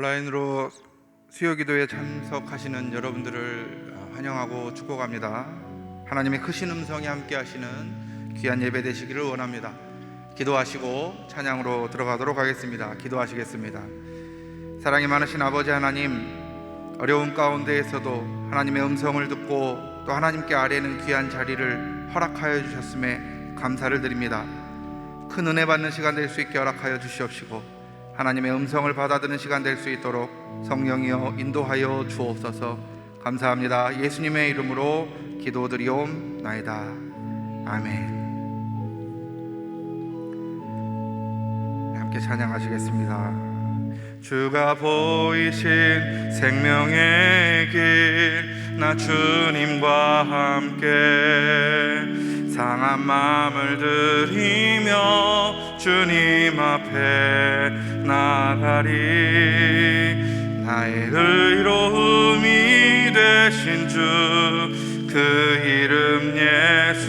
온라인으로 수요기도에 참석하시는 여러분들을 환영하고 축복합니다. 하나님의 크신 음성이 함께 하시는 귀한 예배 되시기를 원합니다. 기도하시고 찬양으로 들어가도록 하겠습니다. 기도하시겠습니다. 사랑이 많으신 아버지 하나님, 어려운 가운데에서도 하나님의 음성을 듣고 또 하나님께 아뢰는 귀한 자리를 허락하여 주셨음에 감사를 드립니다. 큰 은혜 받는 시간 될 수 있게 허락하여 주시옵시고 하나님의 음성을 받아들이는 시간 될 수 있도록 성령이여 인도하여 주옵소서. 감사합니다. 예수님의 이름으로 기도드리옵나이다. 아멘. 함께 찬양하시겠습니다. 주가 보이신 생명의 길, 나 주님과 함께 상한 마음을 들이며 주님 앞에 나가리. 나의 의로움이 되신 주, 그 이름 예수.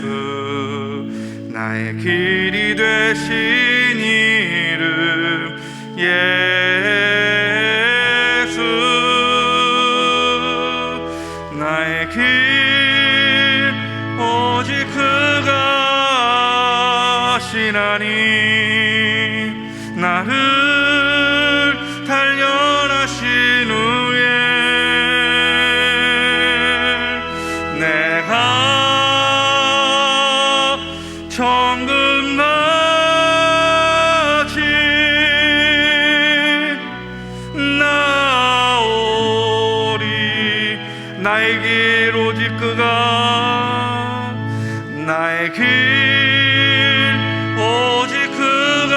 나의 길이 되신 이름 예수. 나의 길 오직 그가 하시나니, 나를 단련하신 후에 내가 정금 같이 나오리. 나의 길 오직 그가, 나의 길 오직 그가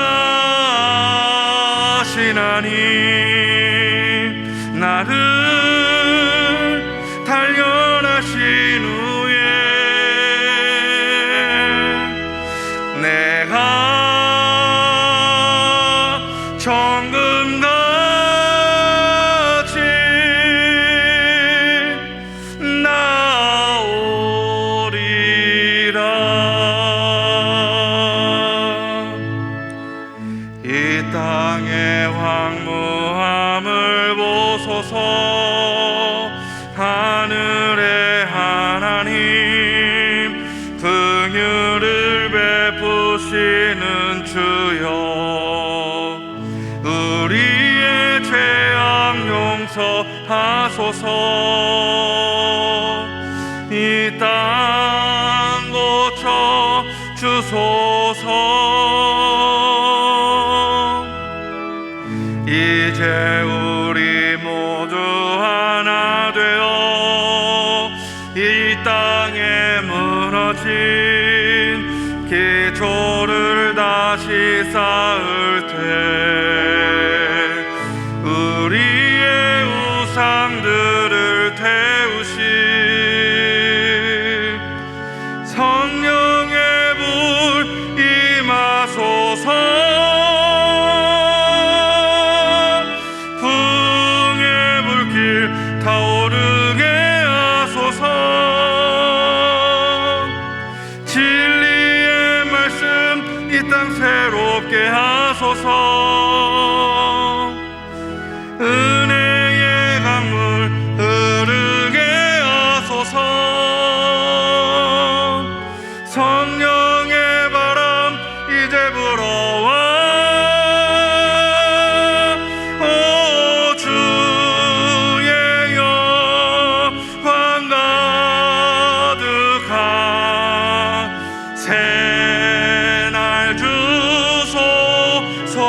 하시나니, 나를 단련하신 후에 내가 정금같이 나오리라. 이 땅의 황무함을 보소서. 하늘의 하나님, 긍휼을 베푸시는 주여, 우리의 죄악 용서하소서. 이 땅 고쳐 주소서. 이제 우리 모두 하나 되어 이 땅에 무너진 기초를 다시 쌓을 때, 우리의 우상들을 태우시 성령의 불 임하소서. 타오르게 하소서. 진리의 말씀 이 땅 새롭게 하소서. 은혜의 강물 흐르게 하소서. 성령의 바람 이제 불어와 새날 주소서.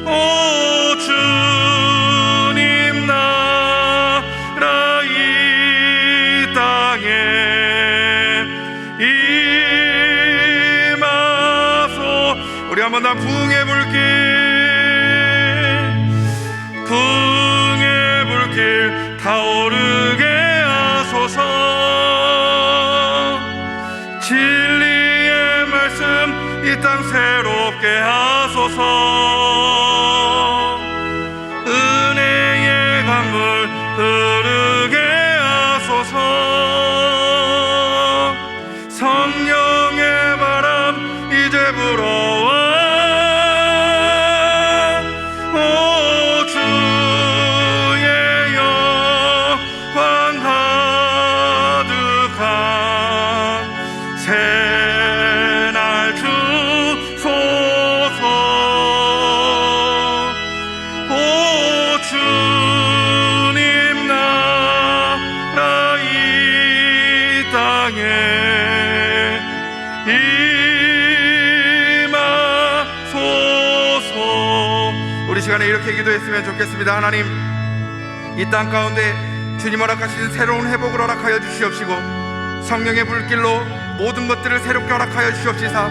오 주님, 나라 이 땅에 임하소. 우리 한번 다 부흥의 불길, 부흥의 불길 타오르게 하소서. 진리의 말씀 이 땅 새롭게 하소서. 은혜의 강물 흐르게 하소서. 성령의 바람 이제 불어와 임하소서. 우리 시간에 이렇게 기도했으면 좋겠습니다. 하나님, 이 땅 가운데 주님 허락하신 새로운 회복을 허락하여 주시옵시고, 성령의 불길로 모든 것들을 새롭게 허락하여 주시옵시사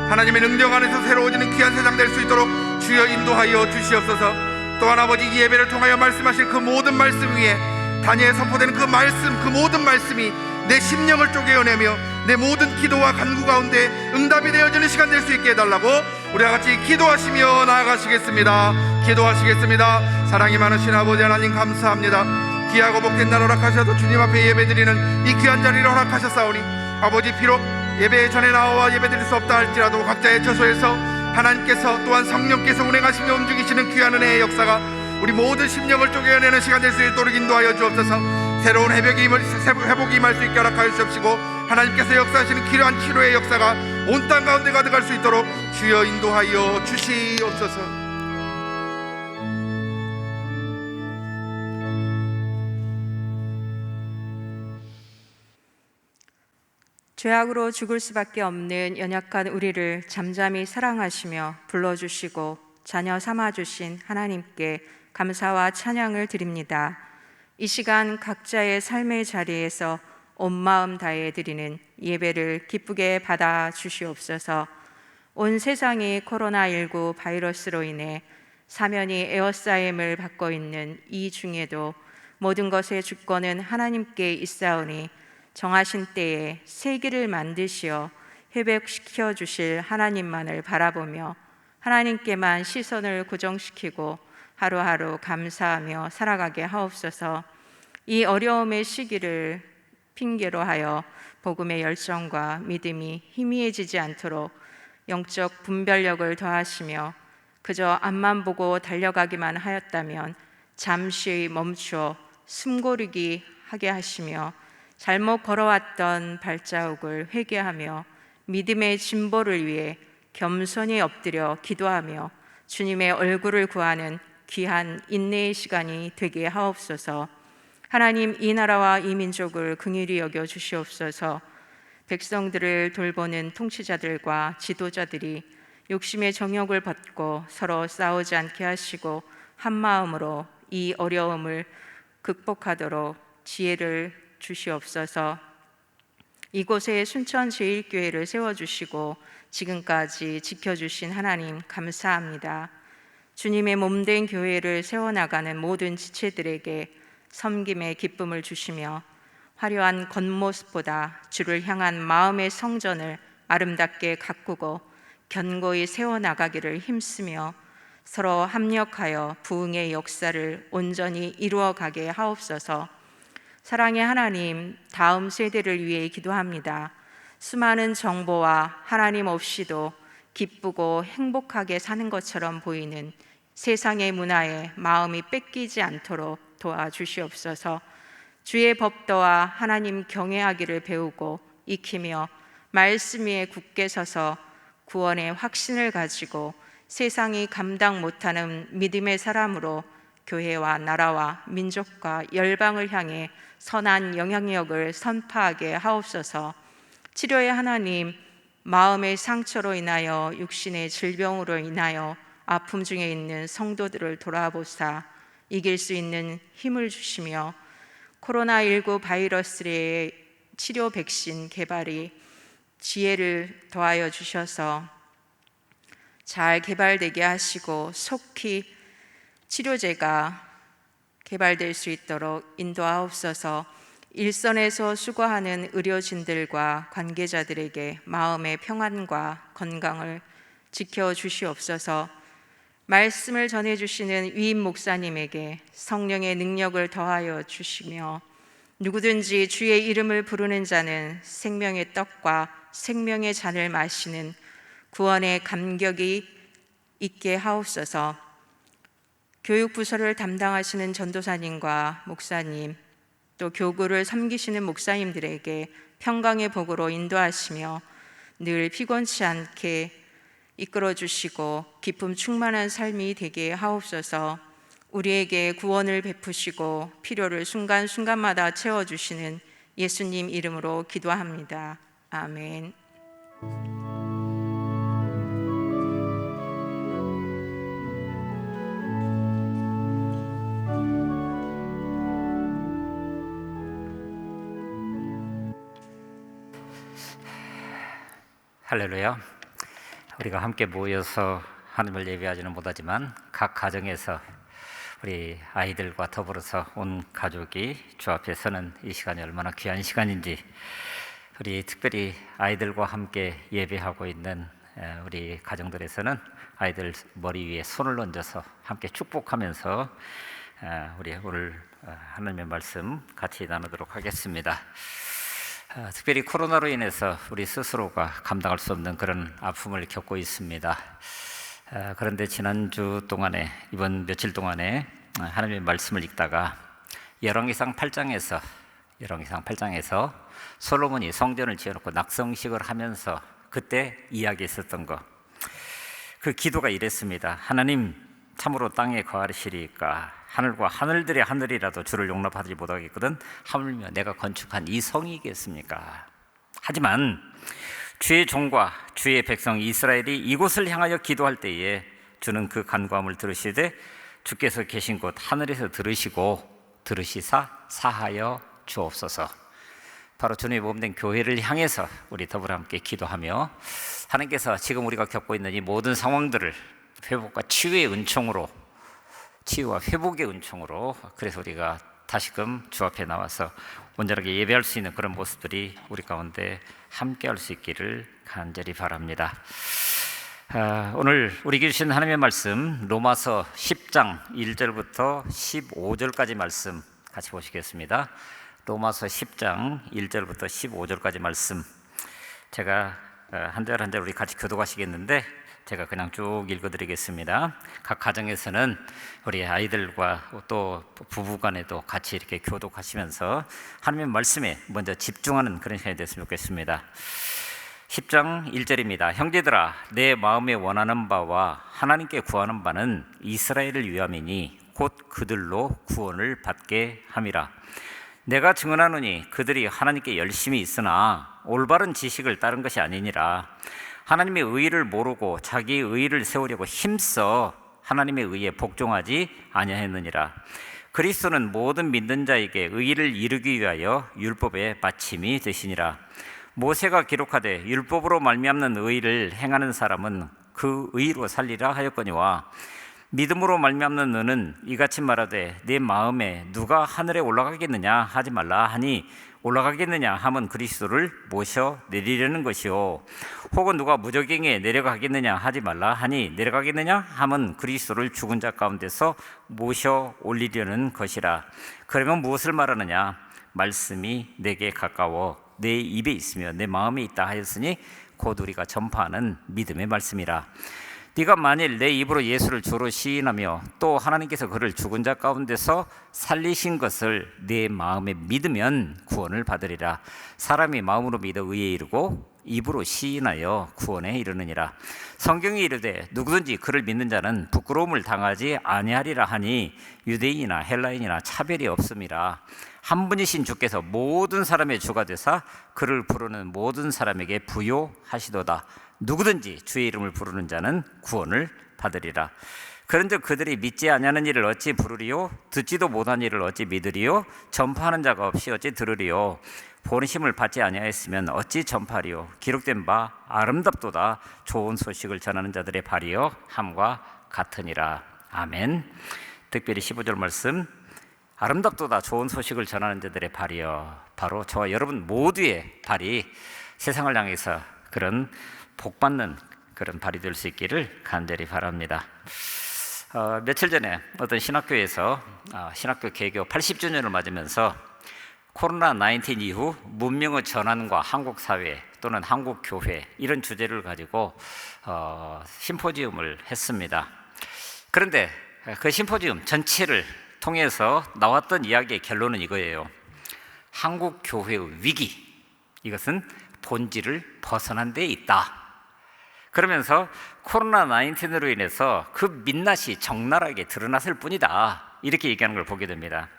하나님의 능력 안에서 새로워지는 귀한 세상 될 수 있도록 주여 인도하여 주시옵소서. 또한 아버지, 이 예배를 통하여 말씀하실 그 모든 말씀 위에 다니엘에 선포되는 그 말씀, 그 모든 말씀이 내 심령을 쪼개어내며 내 모든 기도와 간구 가운데 응답이 되어지는 시간 될 수 있게 해달라고 우리와 같이 기도하시며 나아가시겠습니다. 기도하시겠습니다. 사랑이 많으신 아버지 하나님, 감사합니다. 귀하고 복된 날 허락하셔서 주님 앞에 예배드리는 이 귀한 자리를 허락하셨사오니 아버지, 비록 예배 전에 나와 예배드릴 수 없다 할지라도 각자의 처소에서 하나님께서 또한 성령께서 운행하시며 움직이시는 귀한 은혜의 역사가 우리 모든 심령을 쪼개어내는 시간 될 수 있도록 인도하여 주옵소서. 새로운 회복이 임할 수 있게 허락하여 주옵시고, 하나님께서 역사하시는 귀한 치료의 역사가 온 땅 가운데 가득할 수 있도록 주여 인도하여 주시옵소서. 죄악으로 죽을 수밖에 없는 연약한 우리를 잠잠히 사랑하시며 불러주시고 자녀 삼아주신 하나님께 감사와 찬양을 드립니다. 이 시간 각자의 삶의 자리에서 온 마음 다해 드리는 예배를 기쁘게 받아 주시옵소서. 온 세상이 코로나19 바이러스로 인해 사면이 에워싸임을 받고 있는 이 중에도 모든 것의 주권은 하나님께 있사오니 정하신 때에 세계를 만드시어 회복시켜 주실 하나님만을 바라보며 하나님께만 시선을 고정시키고 하루하루 감사하며 살아가게 하옵소서. 이 어려움의 시기를 핑계로 하여 복음의 열정과 믿음이 희미해지지 않도록 영적 분별력을 더하시며 그저 앞만 보고 달려가기만 하였다면 잠시 멈추어 숨고르기 하게 하시며 잘못 걸어왔던 발자국을 회개하며 믿음의 진보를 위해 겸손히 엎드려 기도하며 주님의 얼굴을 구하는 귀한 인내의 시간이 되게 하옵소서. 하나님, 이 나라와 이 민족을 긍휼히 여겨 주시옵소서. 백성들을 돌보는 통치자들과 지도자들이 욕심의 정욕을 벗고 서로 싸우지 않게 하시고 한 마음으로 이 어려움을 극복하도록 지혜를 주시옵소서. 이곳에 순천제일교회를 세워주시고 지금까지 지켜주신 하나님 감사합니다. 주님의 몸된 교회를 세워나가는 모든 지체들에게 섬김의 기쁨을 주시며 화려한 겉모습보다 주를 향한 마음의 성전을 아름답게 가꾸고 견고히 세워나가기를 힘쓰며 서로 합력하여 부흥의 역사를 온전히 이루어가게 하옵소서. 사랑의 하나님, 다음 세대를 위해 기도합니다. 수많은 정보와 하나님 없이도 기쁘고 행복하게 사는 것처럼 보이는 세상의 문화에 마음이 뺏기지 않도록 도와주시옵소서. 주의 법도와 하나님 경외하기를 배우고 익히며 말씀 위에 굳게 서서 구원의 확신을 가지고 세상이 감당 못하는 믿음의 사람으로 교회와 나라와 민족과 열방을 향해 선한 영향력을 선포하게 하옵소서. 치료의 하나님, 마음의 상처로 인하여 육신의 질병으로 인하여 아픔 중에 있는 성도들을 돌아보사 이길 수 있는 힘을 주시며 코로나19 바이러스의 치료 백신 개발이 지혜를 더하여 주셔서 잘 개발되게 하시고 속히 치료제가 개발될 수 있도록 인도하옵소서. 일선에서 수고하는 의료진들과 관계자들에게 마음의 평안과 건강을 지켜주시옵소서. 말씀을 전해주시는 위임 목사님에게 성령의 능력을 더하여 주시며 누구든지 주의 이름을 부르는 자는 생명의 떡과 생명의 잔을 마시는 구원의 감격이 있게 하옵소서. 교육부서를 담당하시는 전도사님과 목사님, 또 교구를 섬기시는 목사님들에게 평강의 복으로 인도하시며 늘 피곤치 않게 이끌어주시고 기쁨 충만한 삶이 되게 하옵소서. 우리에게 구원을 베푸시고 필요를 순간순간마다 채워주시는 예수님 이름으로 기도합니다. 아멘. 할렐루야. 우리가 함께 모여서 하나님을 예배하지는 못하지만 각 가정에서 우리 아이들과 더불어서 온 가족이 주 앞에 서는 이 시간이 얼마나 귀한 시간인지, 우리 특별히 아이들과 함께 예배하고 있는 우리 가정들에서는 아이들 머리 위에 손을 얹어서 함께 축복하면서 우리 오늘 하나님의 말씀 같이 나누도록 하겠습니다. 특별히 코로나로 인해서 우리 스스로가 감당할 수 없는 그런 아픔을 겪고 있습니다. 그런데 지난주 동안에, 이번 며칠 동안에 하나님의 말씀을 읽다가 열왕기상 8장에서 솔로몬이 성전을 지어놓고 낙성식을 하면서 그때 이야기했었던 것, 그 기도가 이랬습니다. 하나님, 참으로 땅에 거하시리까? 하늘과 하늘들의 하늘이라도 주를 용납하지 못하겠거든 하물며 내가 건축한 이 성이겠습니까? 하지만 주의 종과 주의 백성 이스라엘이 이곳을 향하여 기도할 때에 주는 그 간구함을 들으시되 주께서 계신 곳 하늘에서 들으시사 사하여 주옵소서. 바로 주님의 몸된 교회를 향해서 우리 더불어 함께 기도하며, 하나님께서 지금 우리가 겪고 있는 이 모든 상황들을 회복과 치유의 은총으로, 치유와 회복의 은총으로, 그래서 우리가 다시금 주 앞에 나와서 온전하게 예배할 수 있는 그런 모습들이 우리 가운데 함께 할 수 있기를 간절히 바랍니다. 오늘 우리에게 주신 하나님의 말씀, 로마서 10장 1절부터 15절까지 말씀 같이 보시겠습니다. 로마서 10장 1절부터 15절까지 말씀, 제가 한 절 한 절 우리 같이 교독하시겠는데 제가 그냥 쭉 읽어드리겠습니다. 각 가정에서는 우리 아이들과 또 부부간에도 같이 이렇게 교독하시면서 하나님의 말씀에 먼저 집중하는 그런 시간이 됐으면 좋겠습니다. 10장 1절입니다. 형제들아, 내 마음에 원하는 바와 하나님께 구하는 바는 이스라엘을 위함이니 곧 그들로 구원을 받게 함이라. 내가 증언하노니 그들이 하나님께 열심히 있으나 올바른 지식을 따른 것이 아니니라. 하나님의 의의를 모르고 자기의 의의를 세우려고 힘써 하나님의 의에 복종하지 아니하였느니라. 그리스도는 모든 믿는 자에게 의의를 이루기 위하여 율법의 마침이 되시니라. 모세가 기록하되 율법으로 말미암는 의의를 행하는 사람은 그 의의로 살리라 하였거니와, 믿음으로 말미암는 너는 이같이 말하되 내 마음에 누가 하늘에 올라가겠느냐 하지 말라 하니, 올라가겠느냐 하면 그리스도를 모셔 내리려는 것이요, 혹은 누가 무저갱에 내려가겠느냐 하지 말라 하니, 내려가겠느냐 하면 그리스도를 죽은 자 가운데서 모셔 올리려는 것이라. 그러면 무엇을 말하느냐? 말씀이 내게 가까워 내 입에 있으며 내 마음에 있다 하였으니 곧 우리가 전파하는 믿음의 말씀이라. 네가 만일 내 입으로 예수를 주로 시인하며 또 하나님께서 그를 죽은 자 가운데서 살리신 것을 내 마음에 믿으면 구원을 받으리라. 사람이 마음으로 믿어 의에 이르고 입으로 시인하여 구원에 이르느니라. 성경이 이르되 누구든지 그를 믿는 자는 부끄러움을 당하지 아니하리라 하니, 유대인이나 헬라인이나 차별이 없음이라. 한 분이신 주께서 모든 사람의 주가 되사 그를 부르는 모든 사람에게 부요하시도다. 누구든지 주의 이름을 부르는 자는 구원을 받으리라. 그런즉 그들이 믿지 아니하는 일을 어찌 부르리요? 듣지도 못한 일을 어찌 믿으리요? 전파하는 자가 없이 어찌 들으리요? 본심을 받지 아니하였으면 어찌 전파하리요? 기록된 바 아름답도다 좋은 소식을 전하는 자들의 발이여 함과 같으니라. 아멘. 특별히 15절 말씀, 아름답도다 좋은 소식을 전하는 자들의 발이여, 바로 저와 여러분 모두의 발이 세상을 향해서 그런 복받는 그런 발이 될 수 있기를 간절히 바랍니다. 며칠 전에 어떤 신학교에서 신학교 개교 80주년을 맞으면서 코로나19 이후 문명의 전환과 한국 사회 또는 한국 교회, 이런 주제를 가지고 심포지움을 했습니다. 그런데 그 심포지움 전체를 통해서 나왔던 이야기의 결론은 이거예요. 한국 교회의 위기, 이것은 본질을 벗어난 데 있다. 그러면서 코로나19로 인해서 그 민낯이 적나라하게 드러났을 뿐이다, 이렇게 얘기하는 걸 보게 됩니다.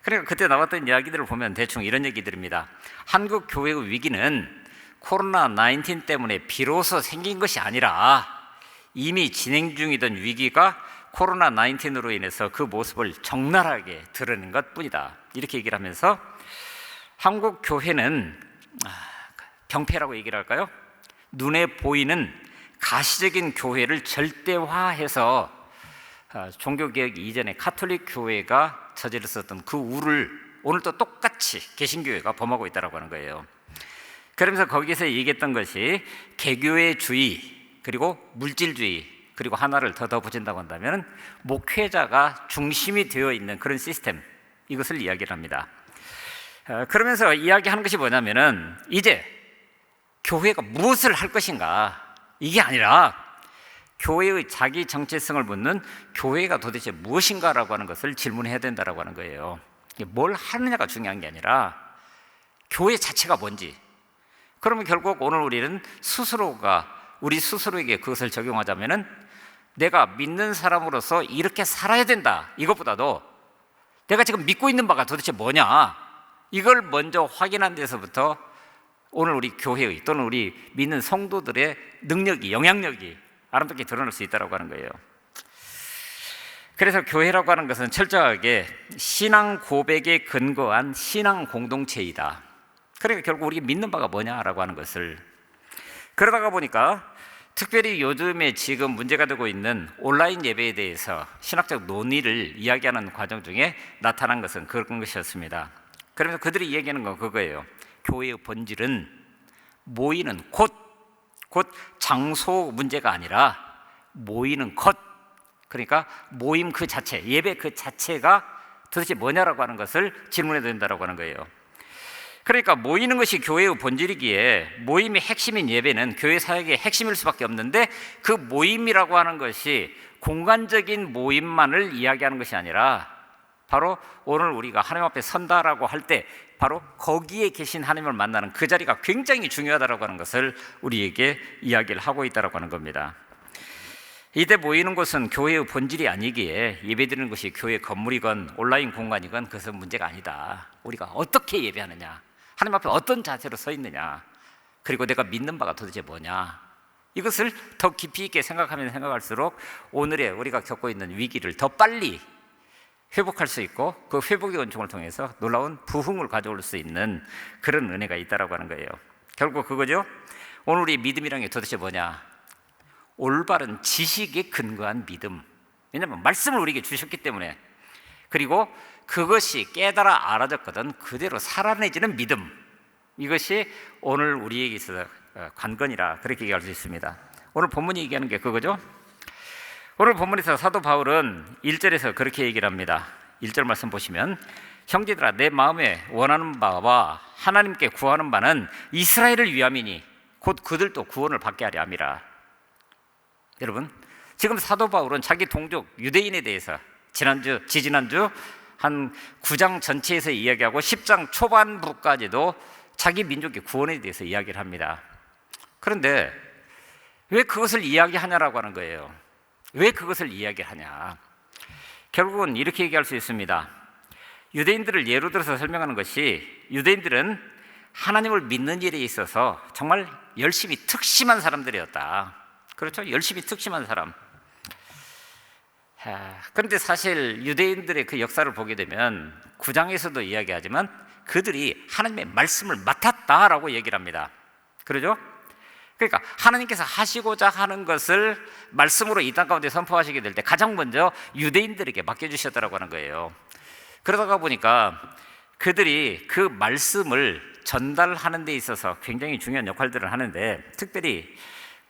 그러니까 그때 나왔던 이야기들을 보면 대충 이런 얘기들입니다. 한국 교회의 위기는 코로나19 때문에 비로소 생긴 것이 아니라 이미 진행 중이던 위기가 코로나19으로 인해서 그 모습을 적나라하게 드러낸 것뿐이다, 이렇게 얘기를 하면서 한국 교회는 병폐라고 얘기를 할까요? 눈에 보이는 가시적인 교회를 절대화해서 종교개혁 이전에 가톨릭 교회가 저질렀었던 그 우를 오늘도 똑같이 개신교회가 범하고 있다고 하는 거예요. 그러면서 거기서 얘기했던 것이 개교회주의, 그리고 물질주의, 그리고 하나를 더 붙인다고 한다면 목회자가 중심이 되어 있는 그런 시스템, 이것을 이야기를 합니다. 그러면서 이야기하는 것이 뭐냐면은 이제 교회가 무엇을 할 것인가, 이게 아니라 교회의 자기 정체성을 묻는 교회가 도대체 무엇인가라고 하는 것을 질문해야 된다라고 하는 거예요. 뭘 하느냐가 중요한 게 아니라 교회 자체가 뭔지. 그러면 결국 오늘 우리는 우리 스스로에게 그것을 적용하자면은 내가 믿는 사람으로서 이렇게 살아야 된다, 이것보다도 내가 지금 믿고 있는 바가 도대체 뭐냐, 이걸 먼저 확인한 데서부터 오늘 우리 교회의 또는 우리 믿는 성도들의 능력이, 영향력이 아름답게 드러날 수 있다고 하는 거예요. 그래서 교회라고 하는 것은 철저하게 신앙 고백에 근거한 신앙 공동체이다. 그러니까 결국 우리가 믿는 바가 뭐냐라고 하는 것을, 그러다가 보니까 특별히 요즘에 지금 문제가 되고 있는 온라인 예배에 대해서 신학적 논의를 이야기하는 과정 중에 나타난 것은 그런 것이었습니다. 그러면서 그들이 이야기하는 건 그거예요. 교회의 본질은 모이는 곧 장소 문제가 아니라 모이는 것, 그러니까 모임 그 자체, 예배 그 자체가 도대체 뭐냐라고 하는 것을 질문해야 된다고 하는 거예요. 그러니까 모이는 것이 교회의 본질이기에 모임의 핵심인 예배는 교회 사역의 핵심일 수밖에 없는데, 그 모임이라고 하는 것이 공간적인 모임만을 이야기하는 것이 아니라 바로 오늘 우리가 하나님 앞에 선다라고 할 때 바로 거기에 계신 하나님을 만나는 그 자리가 굉장히 중요하다라고 하는 것을 우리에게 이야기를 하고 있다라고 하는 겁니다. 이때 모이는 곳은 교회의 본질이 아니기에 예배드리는 것이 교회 건물이건 온라인 공간이건 그것은 문제가 아니다. 우리가 어떻게 예배하느냐, 하나님 앞에 어떤 자세로 서 있느냐, 그리고 내가 믿는 바가 도대체 뭐냐, 이것을 더 깊이 있게 생각하면 생각할수록 오늘의 우리가 겪고 있는 위기를 더 빨리 회복할 수 있고 그 회복의 은총을 통해서 놀라운 부흥을 가져올 수 있는 그런 은혜가 있다라고 하는 거예요. 결국 그거죠. 오늘 우리 믿음이란 게 도대체 뭐냐? 올바른 지식에 근거한 믿음. 왜냐하면 말씀을 우리에게 주셨기 때문에, 그리고 그것이 깨달아 알아졌거든 그대로 살아내지는 믿음, 이것이 오늘 우리에게 있어서 관건이라 그렇게 얘기할 수 있습니다. 오늘 본문이 얘기하는 게 그거죠. 오늘 본문에서 사도 바울은 1절에서 그렇게 얘기를 합니다. 1절 말씀 보시면, 형제들아 내 마음에 원하는 바와 하나님께 구하는 바는 이스라엘을 위함이니 곧 그들도 구원을 받게 하려 함이라. 여러분, 지금 사도 바울은 자기 동족 유대인에 대해서 지지난주 한 9장 전체에서 이야기하고 10장 초반부까지도 자기 민족의 구원에 대해서 이야기를 합니다. 그런데 왜 그것을 이야기하냐라고 하는 거예요. 왜 그것을 이야기하냐? 결국은 이렇게 얘기할 수 있습니다. 유대인들을 예로 들어서 설명하는 것이, 유대인들은 하나님을 믿는 일에 있어서 정말 열심히 특심한 사람들이었다. 그렇죠? 열심히 특심한 사람. 그런데 사실 유대인들의 그 역사를 보게 되면 9장에서도 이야기하지만 그들이 하나님의 말씀을 맡았다라고 얘기를 합니다. 그러죠? 그러니까 하나님께서 하시고자 하는 것을 말씀으로 이 땅 가운데 선포하시게 될 때 가장 먼저 유대인들에게 맡겨주셨다라고 하는 거예요. 그러다가 보니까 그들이 그 말씀을 전달하는 데 있어서 굉장히 중요한 역할들을 하는데, 특별히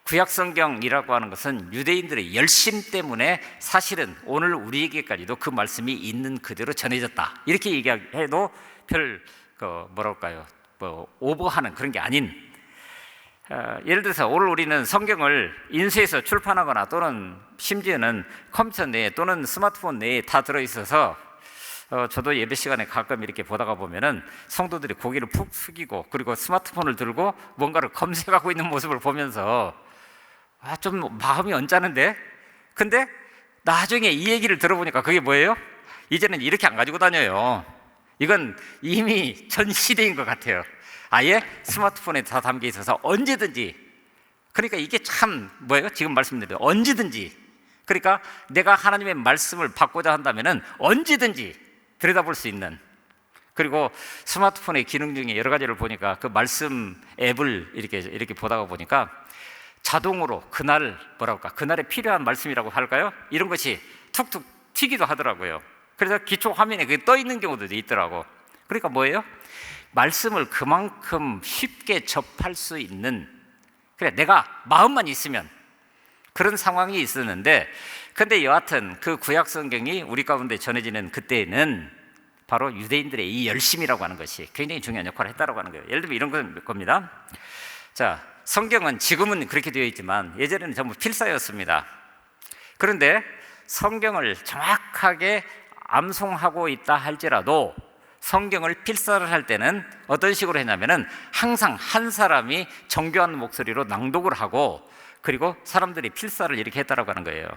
구약성경이라고 하는 것은 유대인들의 열심 때문에 사실은 오늘 우리에게까지도 그 말씀이 있는 그대로 전해졌다, 이렇게 얘기해도 별 오버하는 그런 게 아닌, 예를 들어서 오늘 우리는 성경을 인쇄해서 출판하거나 또는 심지어는 컴퓨터 내에 또는 스마트폰 내에 다 들어있어서 저도 예배 시간에 가끔 이렇게 보다가 보면은 성도들이 고개를 푹 숙이고 그리고 스마트폰을 들고 뭔가를 검색하고 있는 모습을 보면서 좀 마음이 언짢은데, 근데 나중에 이 얘기를 들어보니까 그게 뭐예요? 이제는 이렇게 안 가지고 다녀요. 이건 이미 전 시대인 것 같아요. 아예 스마트폰에 다 담겨 있어서 언제든지, 그러니까 이게 참 뭐예요? 지금 말씀드린 언제든지, 그러니까 내가 하나님의 말씀을 받고자 한다면은 언제든지 들여다볼 수 있는 그리고 스마트폰의 기능 중에 여러 가지를 보니까 그 말씀 앱을 이렇게 보다가 보니까 자동으로 그날에 필요한 말씀이라고 할까요? 이런 것이 툭툭 튀기도 하더라고요. 그래서 기초 화면에 그게 떠 있는 경우도 있더라고. 그러니까 뭐예요? 말씀을 그만큼 쉽게 접할 수 있는, 그래 내가 마음만 있으면 그런 상황이 있었는데, 근데 여하튼 그 구약 성경이 우리 가운데 전해지는 그때에는 바로 유대인들의 이 열심이라고 하는 것이 굉장히 중요한 역할을 했다고 하는 거예요. 예를 들면 이런 겁니다. 자, 성경은 지금은 그렇게 되어 있지만 예전에는 전부 필사였습니다. 그런데 성경을 정확하게 암송하고 있다 할지라도 성경을 필사를 할 때는 어떤 식으로 했냐면은 항상 한 사람이 정교한 목소리로 낭독을 하고, 그리고 사람들이 필사를 이렇게 했다라고 하는 거예요.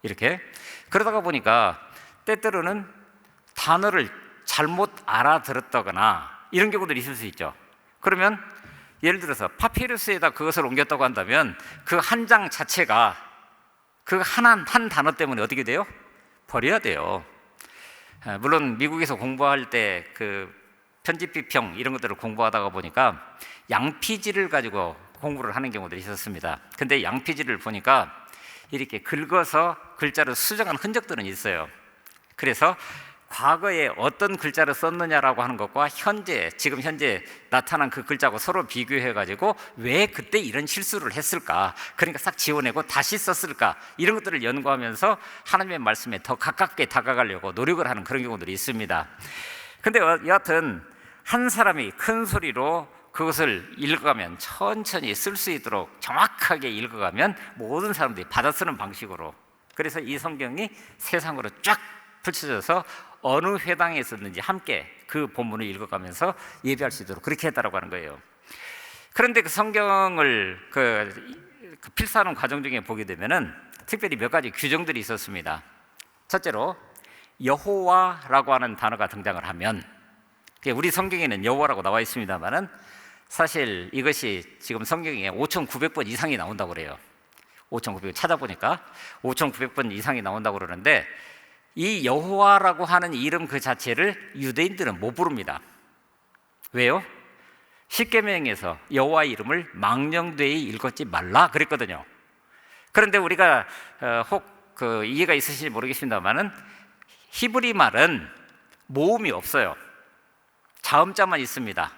이렇게. 그러다가 보니까 때때로는 단어를 잘못 알아들었다거나 이런 경우들이 있을 수 있죠. 그러면 예를 들어서 파피루스에다 그것을 옮겼다고 한다면 그 한 장 자체가 그 한 단어 때문에 어떻게 돼요? 버려야 돼요. 물론 미국에서 공부할 때 그 편집 비평 이런 것들을 공부하다가 보니까 양피지를 가지고 공부를 하는 경우들이 있었습니다. 근데 양피지를 보니까 이렇게 긁어서 글자를 수정한 흔적들은 있어요. 그래서 과거에 어떤 글자를 썼느냐라고 하는 것과 지금 현재 나타난 그 글자하고 서로 비교해가지고 왜 그때 이런 실수를 했을까, 그러니까 싹 지워내고 다시 썼을까, 이런 것들을 연구하면서 하나님의 말씀에 더 가깝게 다가가려고 노력을 하는 그런 경우들이 있습니다. 근데 여하튼 한 사람이 큰 소리로 그것을 읽어가면, 천천히 쓸 수 있도록 정확하게 읽어가면 모든 사람들이 받아쓰는 방식으로, 그래서 이 성경이 세상으로 쫙 펼쳐져서 어느 회당에 있었는지 함께 그 본문을 읽어가면서 예배할 수 있도록 그렇게 했다라고 하는 거예요. 그런데 그 성경을 그 필사하는 과정 중에 보게 되면은 특별히 몇 가지 규정들이 있었습니다. 첫째로 여호와라고 하는 단어가 등장을 하면, 우리 성경에는 여호와라고 나와 있습니다만은 사실 이것이 지금 성경에 5,900번 이상이 나온다고 그래요. 5,900번 찾아보니까 5,900번 이상이 나온다고 그러는데, 이 여호와라고 하는 이름 그 자체를 유대인들은 못 부릅니다. 왜요? 십계명에서 여호와의 이름을 망령되이 읽지 말라 그랬거든요. 그런데 우리가 혹 이해가 있으실지 모르겠습니다만은 히브리 말은 모음이 없어요. 자음자만 있습니다.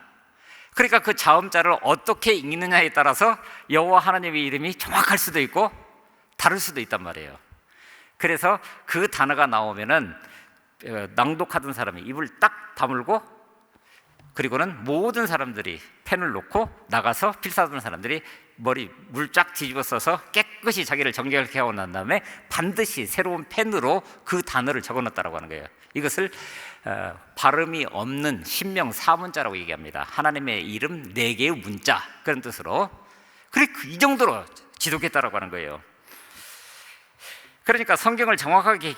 그러니까 그 자음자를 어떻게 읽느냐에 따라서 여호와 하나님의 이름이 정확할 수도 있고 다를 수도 있단 말이에요. 그래서 그 단어가 나오면은 낭독하던 사람이 입을 딱 다물고, 그리고는 모든 사람들이 펜을 놓고 나가서 필사하던 사람들이 머리 물 쫙 뒤집어 써서 깨끗이 자기를 정결케 하고 난 다음에 반드시 새로운 펜으로 그 단어를 적어놨다라고 하는 거예요. 이것을 발음이 없는 신명 사문자라고 얘기합니다. 하나님의 이름 4개의 문자, 그런 뜻으로. 그래, 이 정도로 지독했다라고 하는 거예요. 그러니까 성경을 정확하게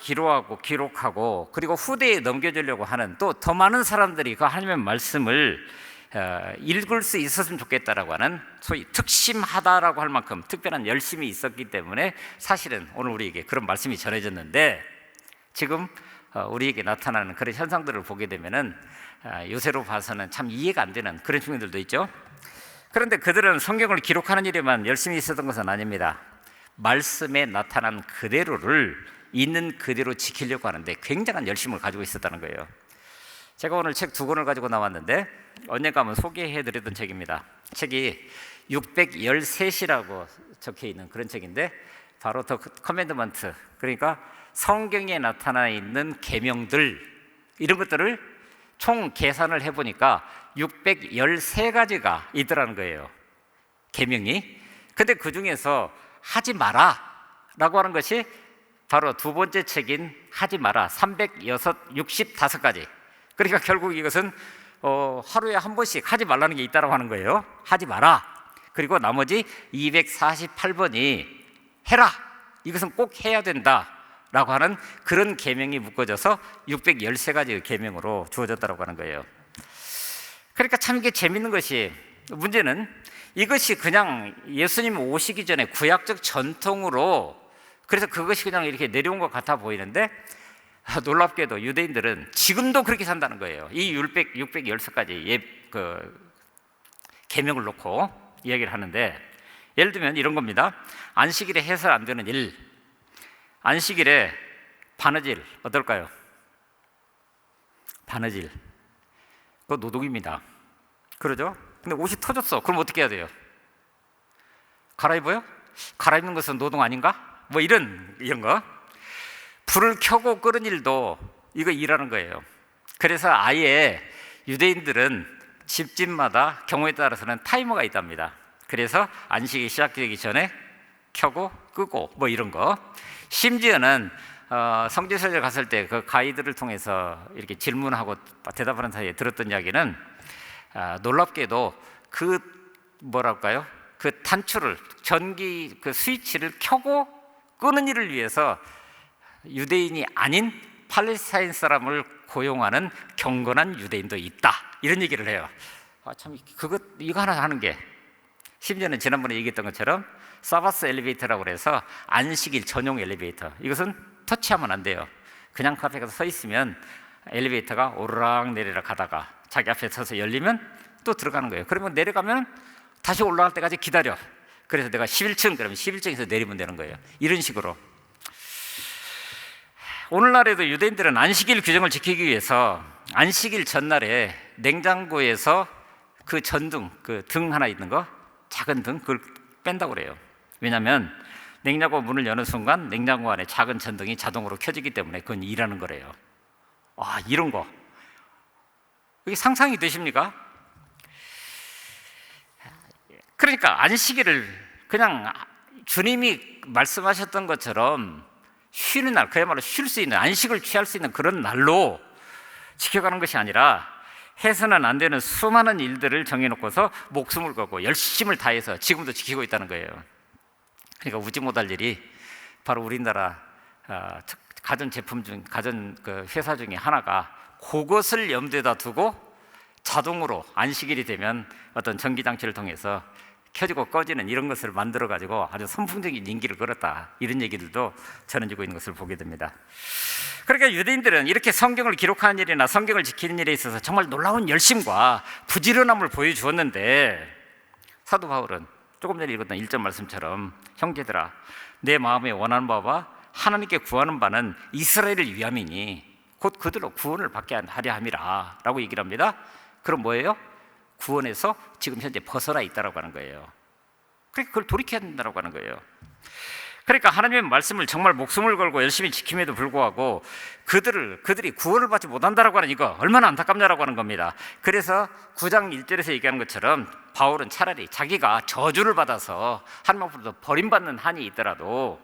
기록하고 그리고 후대에 넘겨주려고 하는, 또 더 많은 사람들이 그 하나님의 말씀을 읽을 수 있었으면 좋겠다라고 하는 소위 특심하다라고 할 만큼 특별한 열심이 있었기 때문에 사실은 오늘 우리에게 그런 말씀이 전해졌는데, 지금 우리에게 나타나는 그런 현상들을 보게 되면은 요새로 봐서는 참 이해가 안 되는 그런 측면들도 있죠. 그런데 그들은 성경을 기록하는 일에만 열심히 있었던 것은 아닙니다. 말씀에 나타난 그대로를 있는 그대로 지키려고 하는데 굉장한 열심을 가지고 있었다는 거예요. 제가 오늘 책 2권을 가지고 나왔는데 언젠가 한번 소개해드리던 책입니다. 책이 613시라고 적혀있는 그런 책인데, 바로 더 커맨드먼트, 그러니까 성경에 나타나 있는 계명들, 이런 것들을 총 계산을 해보니까 613가지가 있더라는 거예요, 계명이. 근데 그 중에서 하지 마라 라고 하는 것이 바로 두 번째 책인 하지 마라 365가지. 그러니까 결국 이것은 하루에 한 번씩 하지 말라는 게 있다고 하는 거예요. 하지 마라. 그리고 나머지 248번이 해라, 이것은 꼭 해야 된다 라고 하는 그런 계명이 묶어져서 613가지의 계명으로 주어졌다고 하는 거예요. 그러니까 참 이게 재밌는 것이, 문제는 이것이 그냥 예수님 오시기 전에 구약적 전통으로, 그래서 그것이 그냥 이렇게 내려온 것 같아 보이는데, 놀랍게도 유대인들은 지금도 그렇게 산다는 거예요. 이 610가지 계명을 놓고 이야기를 하는데, 예를 들면 이런 겁니다. 안식일에 해서 안 되는 일, 안식일에 바느질 어떨까요? 바느질, 그거 노동입니다. 그러죠? 근데 옷이 터졌어. 그럼 어떻게 해야 돼요? 갈아입어요? 갈아입는 것은 노동 아닌가? 뭐 이런 거. 불을 켜고 끄는 일도 이거 일하는 거예요. 그래서 아예 유대인들은 집집마다 경우에 따라서는 타이머가 있답니다. 그래서 안식이 시작되기 전에 켜고 끄고 뭐 이런 거. 심지어는 성지순례 갔을 때 그 가이드를 통해서 이렇게 질문하고 대답하는 사이에 들었던 이야기는, 놀랍게도 그 단추를, 전기 그 스위치를 켜고 끄는 일을 위해서 유대인이 아닌 팔레스타인 사람을 고용하는 경건한 유대인도 있다, 이런 얘기를 해요. 참 이거 하나 하는 게, 심지어는 지난번에 얘기했던 것처럼 사바스 엘리베이터라고 해서 안식일 전용 엘리베이터, 이것은 터치하면 안 돼요. 그냥 카페 가서 서 있으면 엘리베이터가 오르락 내리락 하다가 자기 앞에 서서 열리면 또 들어가는 거예요. 그러면 내려가면 다시 올라갈 때까지 기다려. 그래서 내가 11층 그러면 11층에서 내리면 되는 거예요. 이런 식으로. 오늘날에도 유대인들은 안식일 규정을 지키기 위해서 안식일 전날에 냉장고에서 그 전등, 그 등 하나 있는 거, 작은 등, 그걸 뺀다고 그래요. 왜냐하면 냉장고 문을 여는 순간 냉장고 안에 작은 전등이 자동으로 켜지기 때문에 그건 일하는 거래요. 이런 거, 이게 상상이 되십니까? 그러니까 안식일을 그냥 주님이 말씀하셨던 것처럼 쉬는 날, 그야말로 쉴 수 있는, 안식을 취할 수 있는 그런 날로 지켜가는 것이 아니라 해서는 안 되는 수많은 일들을 정해놓고서 목숨을 걸고 열심을 다해서 지금도 지키고 있다는 거예요. 그러니까 웃지 못할 일이 바로 우리나라 가전 회사 중에 하나가 그것을 염두에다 두고 자동으로 안식일이 되면 어떤 전기장치를 통해서 켜지고 꺼지는 이런 것을 만들어가지고 아주 선풍적인 인기를 끌었다, 이런 얘기들도 전해지고 있는 것을 보게 됩니다. 그러니까 유대인들은 이렇게 성경을 기록하는 일이나 성경을 지키는 일에 있어서 정말 놀라운 열심과 부지런함을 보여주었는데, 사도 바울은 조금 전에 읽었던 1절 말씀처럼, 형제들아 내 마음에 원하는 바와 하나님께 구하는 바는 이스라엘을 위함이니 곧 그들로 구원을 받게 하려 함이라 라고 얘기를 합니다. 그럼 뭐예요? 구원에서 지금 현재 벗어나 있다라고 하는 거예요. 그러니까 그걸 돌이켜야 된다고 하는 거예요. 그러니까 하나님의 말씀을 정말 목숨을 걸고 열심히 지킴에도 불구하고 그들이 구원을 받지 못한다라고 하는, 이거 얼마나 안타깝냐라고 하는 겁니다. 그래서 9장 1절에서 얘기하는 것처럼 바울은 차라리 자기가 저주를 받아서 하나님 앞으로도 버림받는 한이 있더라도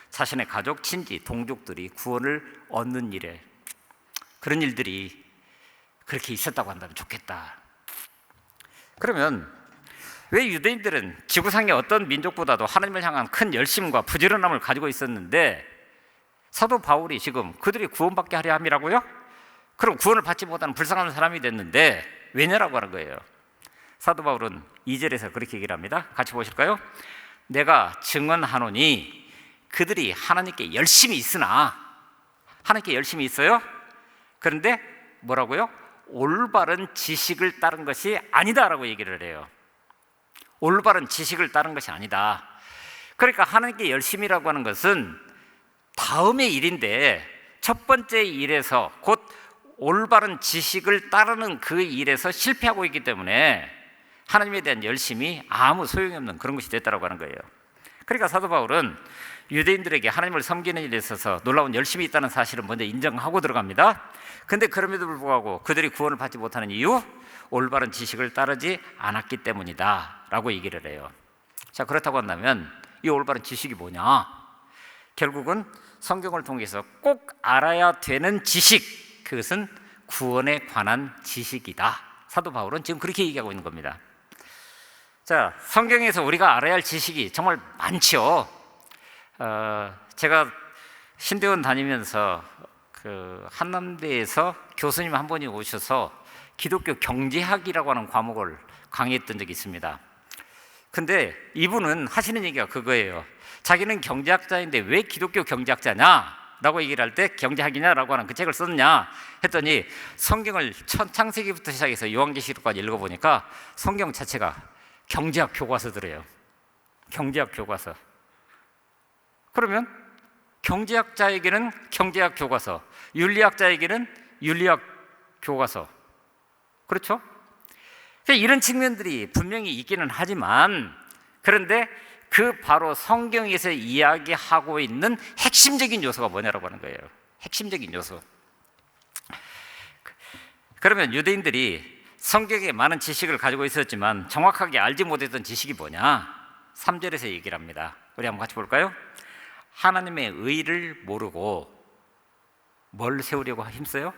자신의 가족, 친지, 동족들이 구원을 얻는 일에, 그런 일들이 그렇게 있었다고 한다면 좋겠다. 그러면 왜 유대인들은 지구상의 어떤 민족보다도 하나님을 향한 큰 열심과 부지런함을 가지고 있었는데 사도 바울이 지금 그들이 구원받게 하려 함이라고요? 그럼 구원을 받지 못하는 불쌍한 사람이 됐는데 왜냐라고 하는 거예요. 사도 바울은 2절에서 그렇게 얘기를 합니다. 같이 보실까요? 내가 증언하노니 그들이 하나님께 열심히 있으나, 하나님께 열심히 있어요? 그런데 뭐라고요? 올바른 지식을 따른 것이 아니다라고 얘기를 해요. 올바른 지식을 따른 것이 아니다. 그러니까 하나님께 열심이라고 하는 것은 다음의 일인데, 첫 번째 일에서 곧 올바른 지식을 따르는 그 일에서 실패하고 있기 때문에 하나님에 대한 열심이 아무 소용이 없는 그런 것이 됐다고 하는 거예요. 그러니까 사도 바울은 유대인들에게 하나님을 섬기는 일에 있어서 놀라운 열심이 있다는 사실을 먼저 인정하고 들어갑니다. 근데 그럼에도 불구하고 그들이 구원을 받지 못하는 이유, 올바른 지식을 따르지 않았기 때문이다 라고 얘기를 해요. 자, 그렇다고 한다면 이 올바른 지식이 뭐냐? 결국은 성경을 통해서 꼭 알아야 되는 지식, 그것은 구원에 관한 지식이다. 사도 바울은 지금 그렇게 얘기하고 있는 겁니다. 자, 성경에서 우리가 알아야 할 지식이 정말 많죠. 제가 신대원 다니면서 그 한남대에서 교수님 한 분이 오셔서 기독교 경제학이라고 하는 과목을 강의했던 적이 있습니다. 근데 이분은 하시는 얘기가 그거예요. 자기는 경제학자인데 왜 기독교 경제학자냐? 라고 얘기를 할 때 경제학이냐라고 하는 그 책을 썼냐 했더니 성경을 창세기부터 시작해서 요한계시록까지 읽어보니까 성경 자체가 경제학 교과서들이에요. 경제학 교과서. 그러면 경제학자에게는 경제학 교과서, 윤리학자에게는 윤리학 교과서. 그렇죠? 이런 측면들이 분명히 있기는 하지만, 그런데 그 바로 성경에서 이야기하고 있는 핵심적인 요소가 뭐냐라고 하는 거예요. 핵심적인 요소. 그러면 유대인들이 성경에 많은 지식을 가지고 있었지만 정확하게 알지 못했던 지식이 뭐냐? 3절에서 얘기를 합니다. 우리 한번 같이 볼까요? 하나님의 의를 모르고 뭘 세우려고 힘써요?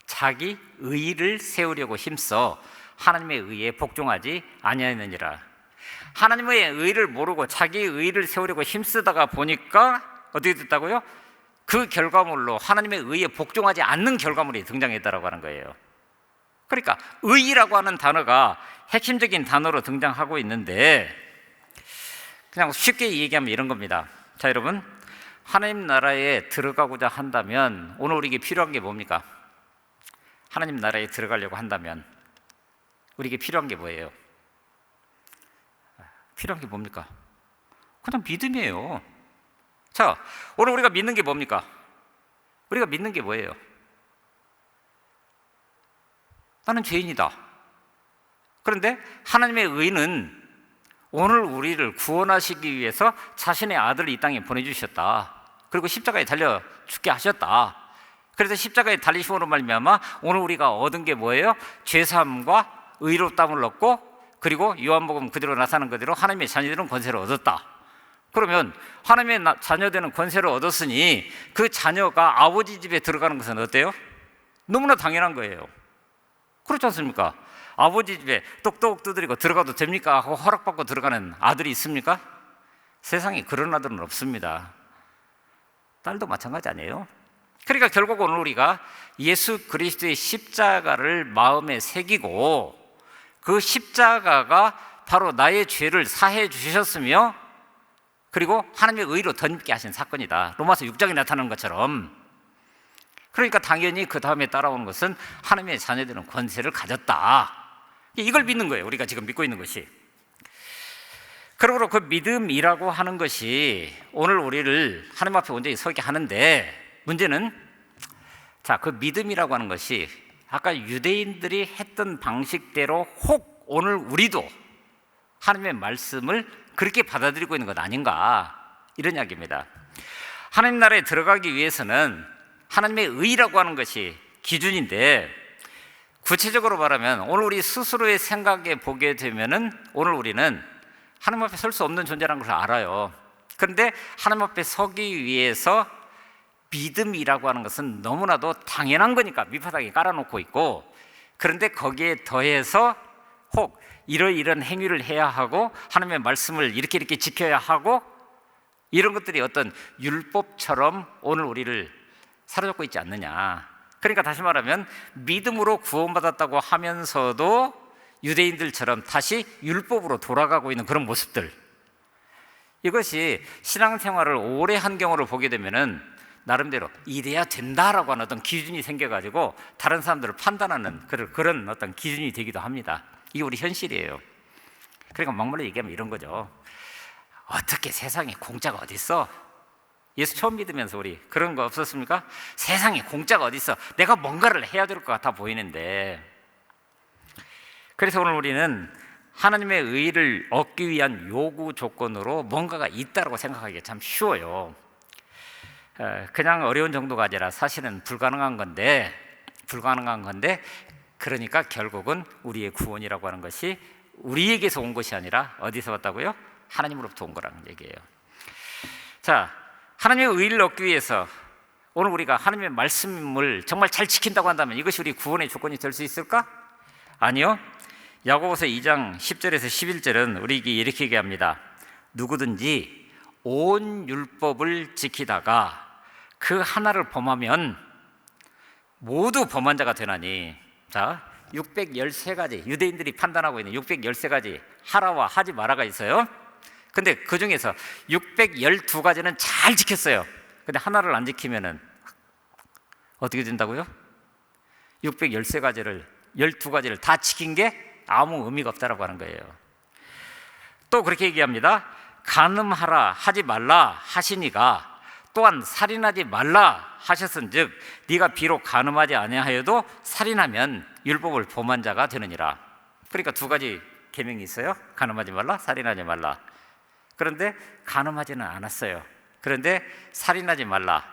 자기 의를 세우려고 힘써 하나님의 의에 복종하지 아니하느니라. 하나님의 의를 모르고 자기 의를 세우려고 힘쓰다가 보니까 어떻게 됐다고요? 그 결과물로 하나님의 의에 복종하지 않는 결과물이 등장했다고 하는 거예요. 그러니까 의라고 하는 단어가 핵심적인 단어로 등장하고 있는데, 그냥 쉽게 얘기하면 이런 겁니다. 자, 여러분, 하나님 나라에 들어가고자 한다면 오늘 우리에게 필요한 게 뭡니까? 하나님 나라에 들어가려고 한다면 우리에게 필요한 게 뭐예요? 필요한 게 뭡니까? 그냥 믿음이에요. 자, 오늘 우리가 믿는 게 뭡니까? 우리가 믿는 게 뭐예요? 나는 죄인이다. 그런데 하나님의 의는 오늘 우리를 구원하시기 위해서 자신의 아들을 이 땅에 보내주셨다. 그리고 십자가에 달려 죽게 하셨다. 그래서 십자가에 달리심으로 말미암아 오늘 우리가 얻은 게 뭐예요? 죄사함과 의롭다함을 얻고, 그리고 요한복음 그대로 나타난 그대로 하나님의 자녀들은 권세를 얻었다. 그러면 하나님의 자녀되는 권세를 얻었으니 그 자녀가 아버지 집에 들어가는 것은 어때요? 너무나 당연한 거예요. 그렇지 않습니까? 아버지 집에 똑똑 두드리고 들어가도 됩니까? 하고 허락받고 들어가는 아들이 있습니까? 세상에 그런 아들은 없습니다. 딸도 마찬가지 아니에요? 그러니까 결국 오늘 우리가 예수 그리스도의 십자가를 마음에 새기고, 그 십자가가 바로 나의 죄를 사해 주셨으며, 그리고 하나님의 의로 덧입게 하신 사건이다. 로마서 6장에 나타나는 것처럼. 그러니까 당연히 그 다음에 따라오는 것은 하나님의 자녀들은 권세를 가졌다. 이걸 믿는 거예요. 우리가 지금 믿고 있는 것이. 그러므로 그 믿음이라고 하는 것이 오늘 우리를 하나님 앞에 온전히 서게 하는데, 문제는 자, 그 믿음이라고 하는 것이 아까 유대인들이 했던 방식대로 혹 오늘 우리도 하나님의 말씀을 그렇게 받아들이고 있는 것 아닌가, 이런 이야기입니다. 하나님 나라에 들어가기 위해서는 하나님의 의라고 하는 것이 기준인데, 구체적으로 말하면 오늘 우리 스스로의 생각에 보게 되면은 오늘 우리는 하나님 앞에 설 수 없는 존재라는 걸 알아요. 그런데 하나님 앞에 서기 위해서 믿음이라고 하는 것은 너무나도 당연한 거니까 밑바닥에 깔아놓고 있고, 그런데 거기에 더해서 혹 이런 행위를 해야 하고 하나님의 말씀을 이렇게 지켜야 하고, 이런 것들이 어떤 율법처럼 오늘 우리를 사로잡고 있지 않느냐. 그러니까 다시 말하면 믿음으로 구원받았다고 하면서도 유대인들처럼 다시 율법으로 돌아가고 있는 그런 모습들, 이것이 신앙생활을 오래 한 경우를 보게 되면은 나름대로 이래야 된다라고 하는 어떤 기준이 생겨가지고 다른 사람들을 판단하는 그런 어떤 기준이 되기도 합니다. 이게 우리 현실이에요. 그러니까 막말로 얘기하면 이런 거죠. 어떻게 세상에 공짜가 어디 있어? 예수 처음 믿으면서 우리 그런 거 없었습니까? 세상에 공짜가 어디 있어? 내가 뭔가를 해야 될 것 같아 보이는데. 그래서 오늘 우리는 하나님의 의를 얻기 위한 요구 조건으로 뭔가가 있다고 생각하기가 참 쉬워요. 그냥 어려운 정도가 아니라 사실은 불가능한 건데, 그러니까 결국은 우리의 구원이라고 하는 것이 우리에게서 온 것이 아니라 어디서 왔다고요? 하나님으로부터 온 거라는 얘기예요. 자, 하나님의 의를 얻기 위해서 오늘 우리가 하나님의 말씀을 정말 잘 지킨다고 한다면 이것이 우리 구원의 조건이 될 수 있을까? 아니요. 야고보서 2장 10절에서 11절은 우리에게 이렇게 얘기합니다. 누구든지 온 율법을 지키다가 그 하나를 범하면 모두 범한 자가 되나니. 자, 613가지, 유대인들이 판단하고 있는 613가지 하라와 하지 마라가 있어요. 근데 그 중에서 612가지는 잘 지켰어요. 근데 하나를 안 지키면은 어떻게 된다고요? 613가지를 12가지를 다 지킨 게 아무 의미가 없다라고 하는 거예요. 또 그렇게 얘기합니다. 간음하라 하지 말라 하시니가 또한 살인하지 말라 하셨은즉 네가 비록 간음하지 아니하여도 살인하면 율법을 범한 자가 되느니라. 그러니까 두 가지 계명이 있어요. 간음하지 말라, 살인하지 말라. 그런데 간음하지는 않았어요. 그런데 살인하지 말라.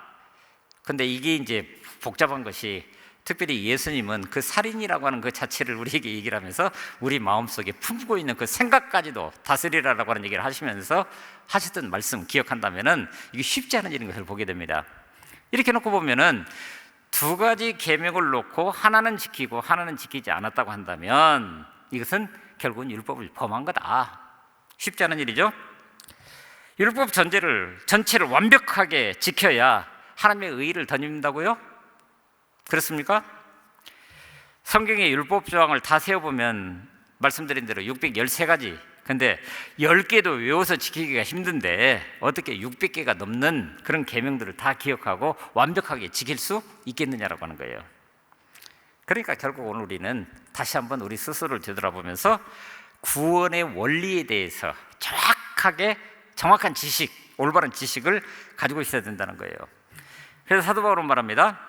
근데 이게 이제 복잡한 것이, 특별히 예수님은 그 살인이라고 하는 그 자체를 우리에게 얘기를 하면서 우리 마음속에 품고 있는 그 생각까지도 다스리라라고 하는 얘기를 하시면서 하셨던 말씀 기억한다면은 이게 쉽지 않은 일인 것을 보게 됩니다. 이렇게 놓고 보면은 두 가지 계명을 놓고 하나는 지키고 하나는 지키지 않았다고 한다면 이것은 결국은 율법을 범한 거다. 쉽지 않은 일이죠. 율법 전체를 완벽하게 지켜야 하나님의 의의를 덧입는다고요? 그렇습니까? 성경의 율법 조항을 다 세어보면 말씀드린 대로 613가지, 근데 10개도 외워서 지키기가 힘든데 어떻게 600개가 넘는 그런 계명들을 다 기억하고 완벽하게 지킬 수 있겠느냐라고 하는 거예요. 그러니까 결국 오늘 우리는 다시 한번 우리 스스로를 되돌아보면서 구원의 원리에 대해서 정확한 지식, 올바른 지식을 가지고 있어야 된다는 거예요. 그래서 사도 바울은 말합니다.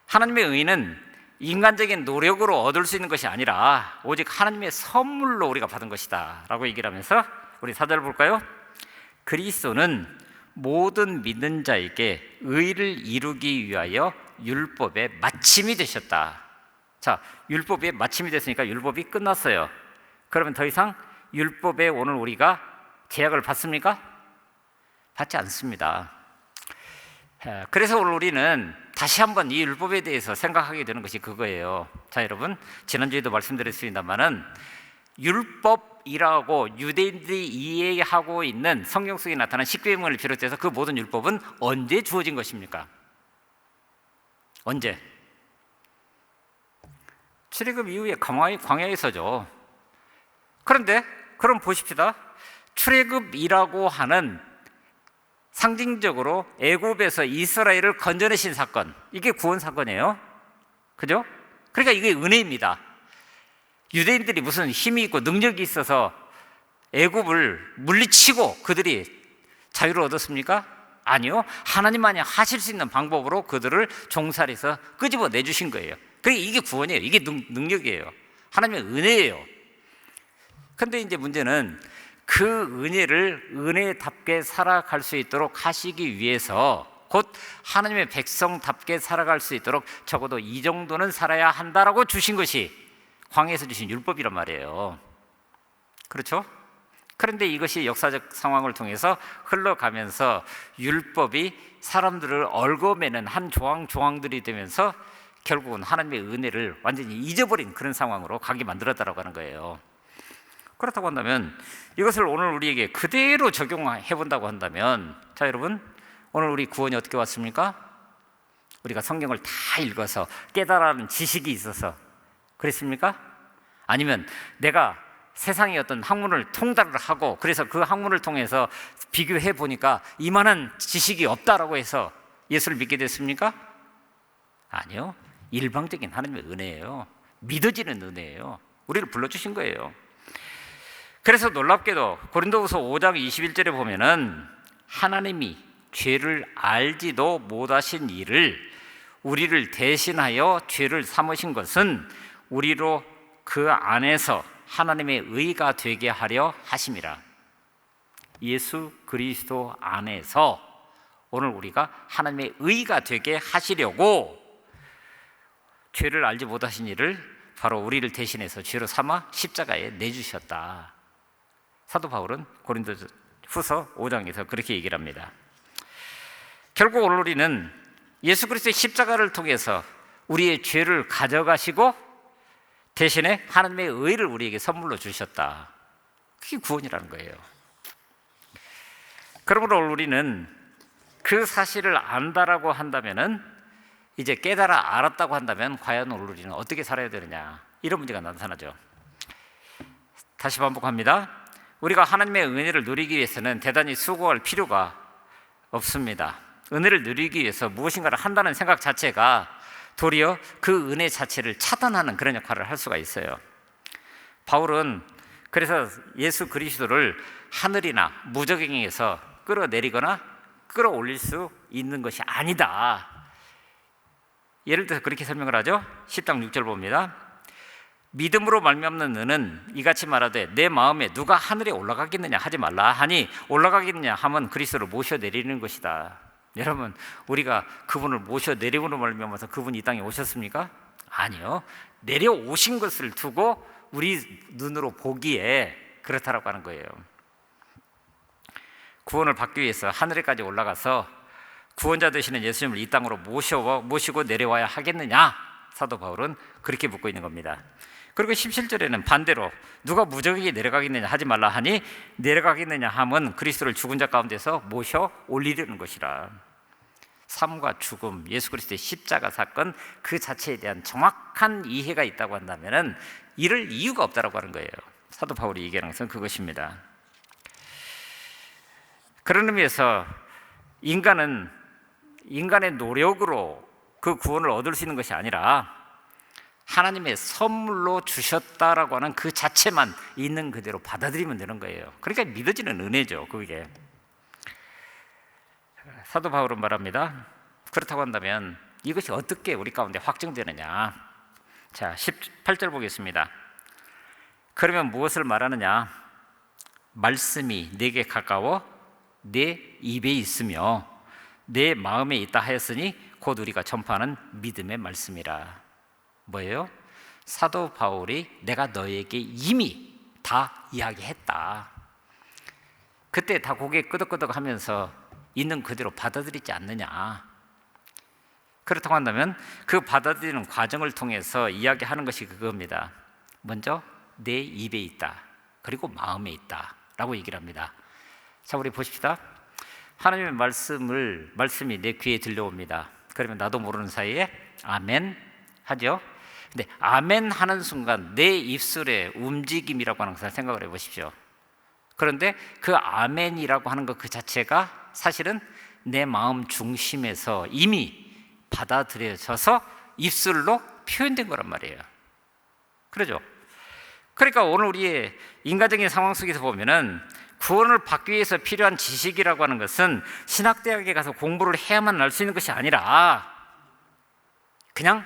하나님의 의는 인간적인 노력으로 얻을 수 있는 것이 아니라 오직 하나님의 선물로 우리가 받은 것이다 라고 얘기를 하면서 우리 4절 볼까요? 그리스도는 모든 믿는 자에게 의를 이루기 위하여 율법의 마침이 되셨다. 자, 율법의 마침이 됐으니까 율법이 끝났어요. 그러면 더 이상 율법에 오늘 우리가 제약을 받습니까? 받지 않습니다. 그래서 오늘 우리는 다시 한번 이 율법에 대해서 생각하게 되는 것이 그거예요. 자, 여러분, 지난주에도 말씀드렸습니다만은 율법이라고 유대인들이 이해하고 있는 성경 속에 나타난 10계명을 비롯해서 그 모든 율법은 언제 주어진 것입니까? 언제? 출애굽 이후에 광야에서죠. 그런데 그럼 보십시다. 출애굽이라고 하는 상징적으로 애굽에서 이스라엘을 건져내신 사건, 이게 구원 사건이에요. 그죠? 그러니까 이게 은혜입니다. 유대인들이 무슨 힘이 있고 능력이 있어서 애굽을 물리치고 그들이 자유를 얻었습니까? 아니요. 하나님만이 하실 수 있는 방법으로 그들을 종살이에서 끄집어 내주신 거예요. 그러니까 이게 구원이에요. 이게 능력이에요. 하나님의 은혜예요. 근데 이제 문제는 그 은혜를 은혜답게 살아갈 수 있도록 하시기 위해서, 곧 하나님의 백성답게 살아갈 수 있도록 적어도 이 정도는 살아야 한다라고 주신 것이 광야에서 주신 율법이란 말이에요. 그렇죠? 그런데 이것이 역사적 상황을 통해서 흘러가면서 율법이 사람들을 얽어매는 한 조항들이 되면서 결국은 하나님의 은혜를 완전히 잊어버린 그런 상황으로 가게 만들었다라고 하는 거예요. 그렇다고 한다면 이것을 오늘 우리에게 그대로 적용해 본다고 한다면, 자, 여러분, 오늘 우리 구원이 어떻게 왔습니까? 우리가 성경을 다 읽어서 깨달아는 지식이 있어서 그랬습니까? 아니면 내가 세상의 어떤 학문을 통달을 하고 그래서 그 학문을 통해서 비교해 보니까 이만한 지식이 없다라고 해서 예수를 믿게 됐습니까? 아니요. 일방적인 하나님의 은혜예요. 믿어지는 은혜예요. 우리를 불러주신 거예요. 그래서 놀랍게도 고린도후서 5장 21절에 보면은 하나님이 죄를 알지도 못하신 이를 우리를 대신하여 죄를 삼으신 것은 우리로 그 안에서 하나님의 의가 되게 하려 하심이라. 예수 그리스도 안에서 오늘 우리가 하나님의 의가 되게 하시려고 죄를 알지 못하신 이를 바로 우리를 대신해서 죄로 삼아 십자가에 내주셨다. 사도 바울은 고린도후서 5장에서 그렇게 얘기를 합니다. 결국 오늘 우리는 예수 그리스도의 십자가를 통해서 우리의 죄를 가져가시고 대신에 하나님의 의를 우리에게 선물로 주셨다. 그게 구원이라는 거예요. 그러므로 오늘 우리는 그 사실을 안다라고 한다면은, 이제 깨달아 알았다고 한다면 과연 오늘 우리는 어떻게 살아야 되느냐, 이런 문제가 나타나죠. 다시 반복합니다. 우리가 하나님의 은혜를 누리기 위해서는 대단히 수고할 필요가 없습니다. 은혜를 누리기 위해서 무엇인가를 한다는 생각 자체가 도리어 그 은혜 자체를 차단하는 그런 역할을 할 수가 있어요. 바울은 그래서 예수 그리스도를 하늘이나 무저갱에서 끌어내리거나 끌어올릴 수 있는 것이 아니다. 예를 들어서 그렇게 설명을 하죠. 10장 6절 봅니다. 믿음으로 말미암는 너는 이같이 말하되 내 마음에 누가 하늘에 올라가겠느냐 하지 말라 하니 올라가겠느냐 하면 그리스도를 모셔 내리는 것이다. 여러분, 우리가 그분을 모셔 내림으로 말미암아서 그분이 이 땅에 오셨습니까? 아니요. 내려오신 것을 두고 우리 눈으로 보기에 그렇다라고 하는 거예요. 구원을 받기 위해서 하늘에까지 올라가서 구원자 되시는 예수님을 이 땅으로 모시고 내려와야 하겠느냐? 사도 바울은 그렇게 묻고 있는 겁니다. 그리고 17절에는 반대로 누가 무적에게 내려가겠느냐 하지 말라 하니 내려가겠느냐 함은 그리스도를 죽은 자 가운데서 모셔 올리려는 것이라. 삶과 죽음, 예수 그리스도의 십자가 사건 그 자체에 대한 정확한 이해가 있다고 한다면 이럴 이유가 없다라고 하는 거예요. 사도 바울이 얘기하는 것은 그것입니다. 그런 의미에서 인간의 노력으로 그 구원을 얻을 수 있는 것이 아니라 하나님의 선물로 주셨다라고 하는 그 자체만 있는 그대로 받아들이면 되는 거예요. 그러니까 믿어지는 은혜죠. 그게 사도 바울은 말합니다. 그렇다고 한다면 이것이 어떻게 우리 가운데 확증되느냐? 자, 18절 보겠습니다. 그러면 무엇을 말하느냐? 말씀이 내게 가까워 내 입에 있으며 내 마음에 있다 하였으니 곧 우리가 전파하는 믿음의 말씀이라. 뭐예요? 사도 바울이 내가 너에게 이미 다 이야기했다. 그때 다 고개 끄덕끄덕 하면서 있는 그대로 받아들이지 않느냐. 그렇다고 한다면 그 받아들이는 과정을 통해서 이야기하는 것이 그겁니다. 먼저 내 입에 있다. 그리고 마음에 있다 라고 얘기를 합니다. 자, 우리 보십시다. 하나님의 말씀이 내 귀에 들려옵니다. 그러면 나도 모르는 사이에 아멘 하죠. 근데 아멘 하는 순간 내 입술의 움직임이라고 하는 것을 생각을 해보십시오. 그런데 그 아멘이라고 하는 것 그 자체가 사실은 내 마음 중심에서 이미 받아들여져서 입술로 표현된 거란 말이에요. 그러죠? 그러니까 오늘 우리의 인간적인 상황 속에서 보면은 구원을 받기 위해서 필요한 지식이라고 하는 것은 신학대학에 가서 공부를 해야만 알 수 있는 것이 아니라 그냥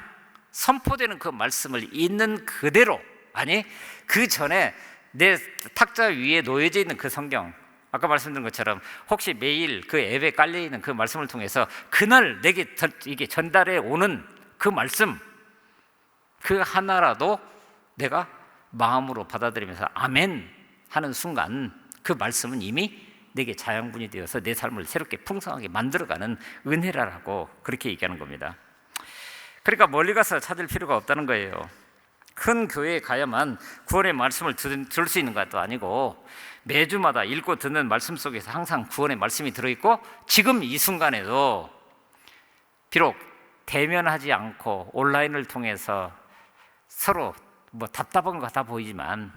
선포되는 그 말씀을 있는 그대로, 아니 그 전에 내 탁자 위에 놓여져 있는 그 성경, 아까 말씀드린 것처럼 혹시 매일 그 앱에 깔려 있는 그 말씀을 통해서 그날 내게 이게 전달해 오는 그 말씀, 그 하나라도 내가 마음으로 받아들이면서 아멘 하는 순간 그 말씀은 이미 내게 자양분이 되어서 내 삶을 새롭게 풍성하게 만들어가는 은혜라고 그렇게 얘기하는 겁니다. 그러니까 멀리 가서 찾을 필요가 없다는 거예요. 큰 교회에 가야만 구원의 말씀을 들을 수 있는 것도 아니고 매주마다 읽고 듣는 말씀 속에서 항상 구원의 말씀이 들어있고 지금 이 순간에도 비록 대면하지 않고 온라인을 통해서 서로 답답한 것 같아 보이지만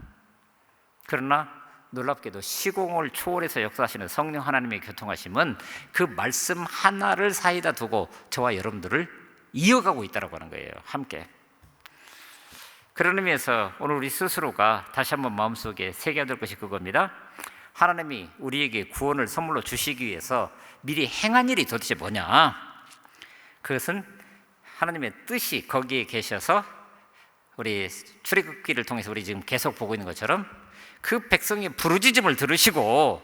그러나 놀랍게도 시공을 초월해서 역사하시는 성령 하나님의 교통하심은 그 말씀 하나를 사이다 두고 저와 여러분들을 이어가고 있다고 하는 거예요. 함께. 그런 의미에서 오늘 우리 스스로가 다시 한번 마음속에 새겨야 될 것이 그겁니다. 하나님이 우리에게 구원을 선물로 주시기 위해서 미리 행한 일이 도대체 뭐냐? 그것은 하나님의 뜻이 거기에 계셔서 우리 출애굽기를 통해서 우리 지금 계속 보고 있는 것처럼 그 백성의 부르짖음을 들으시고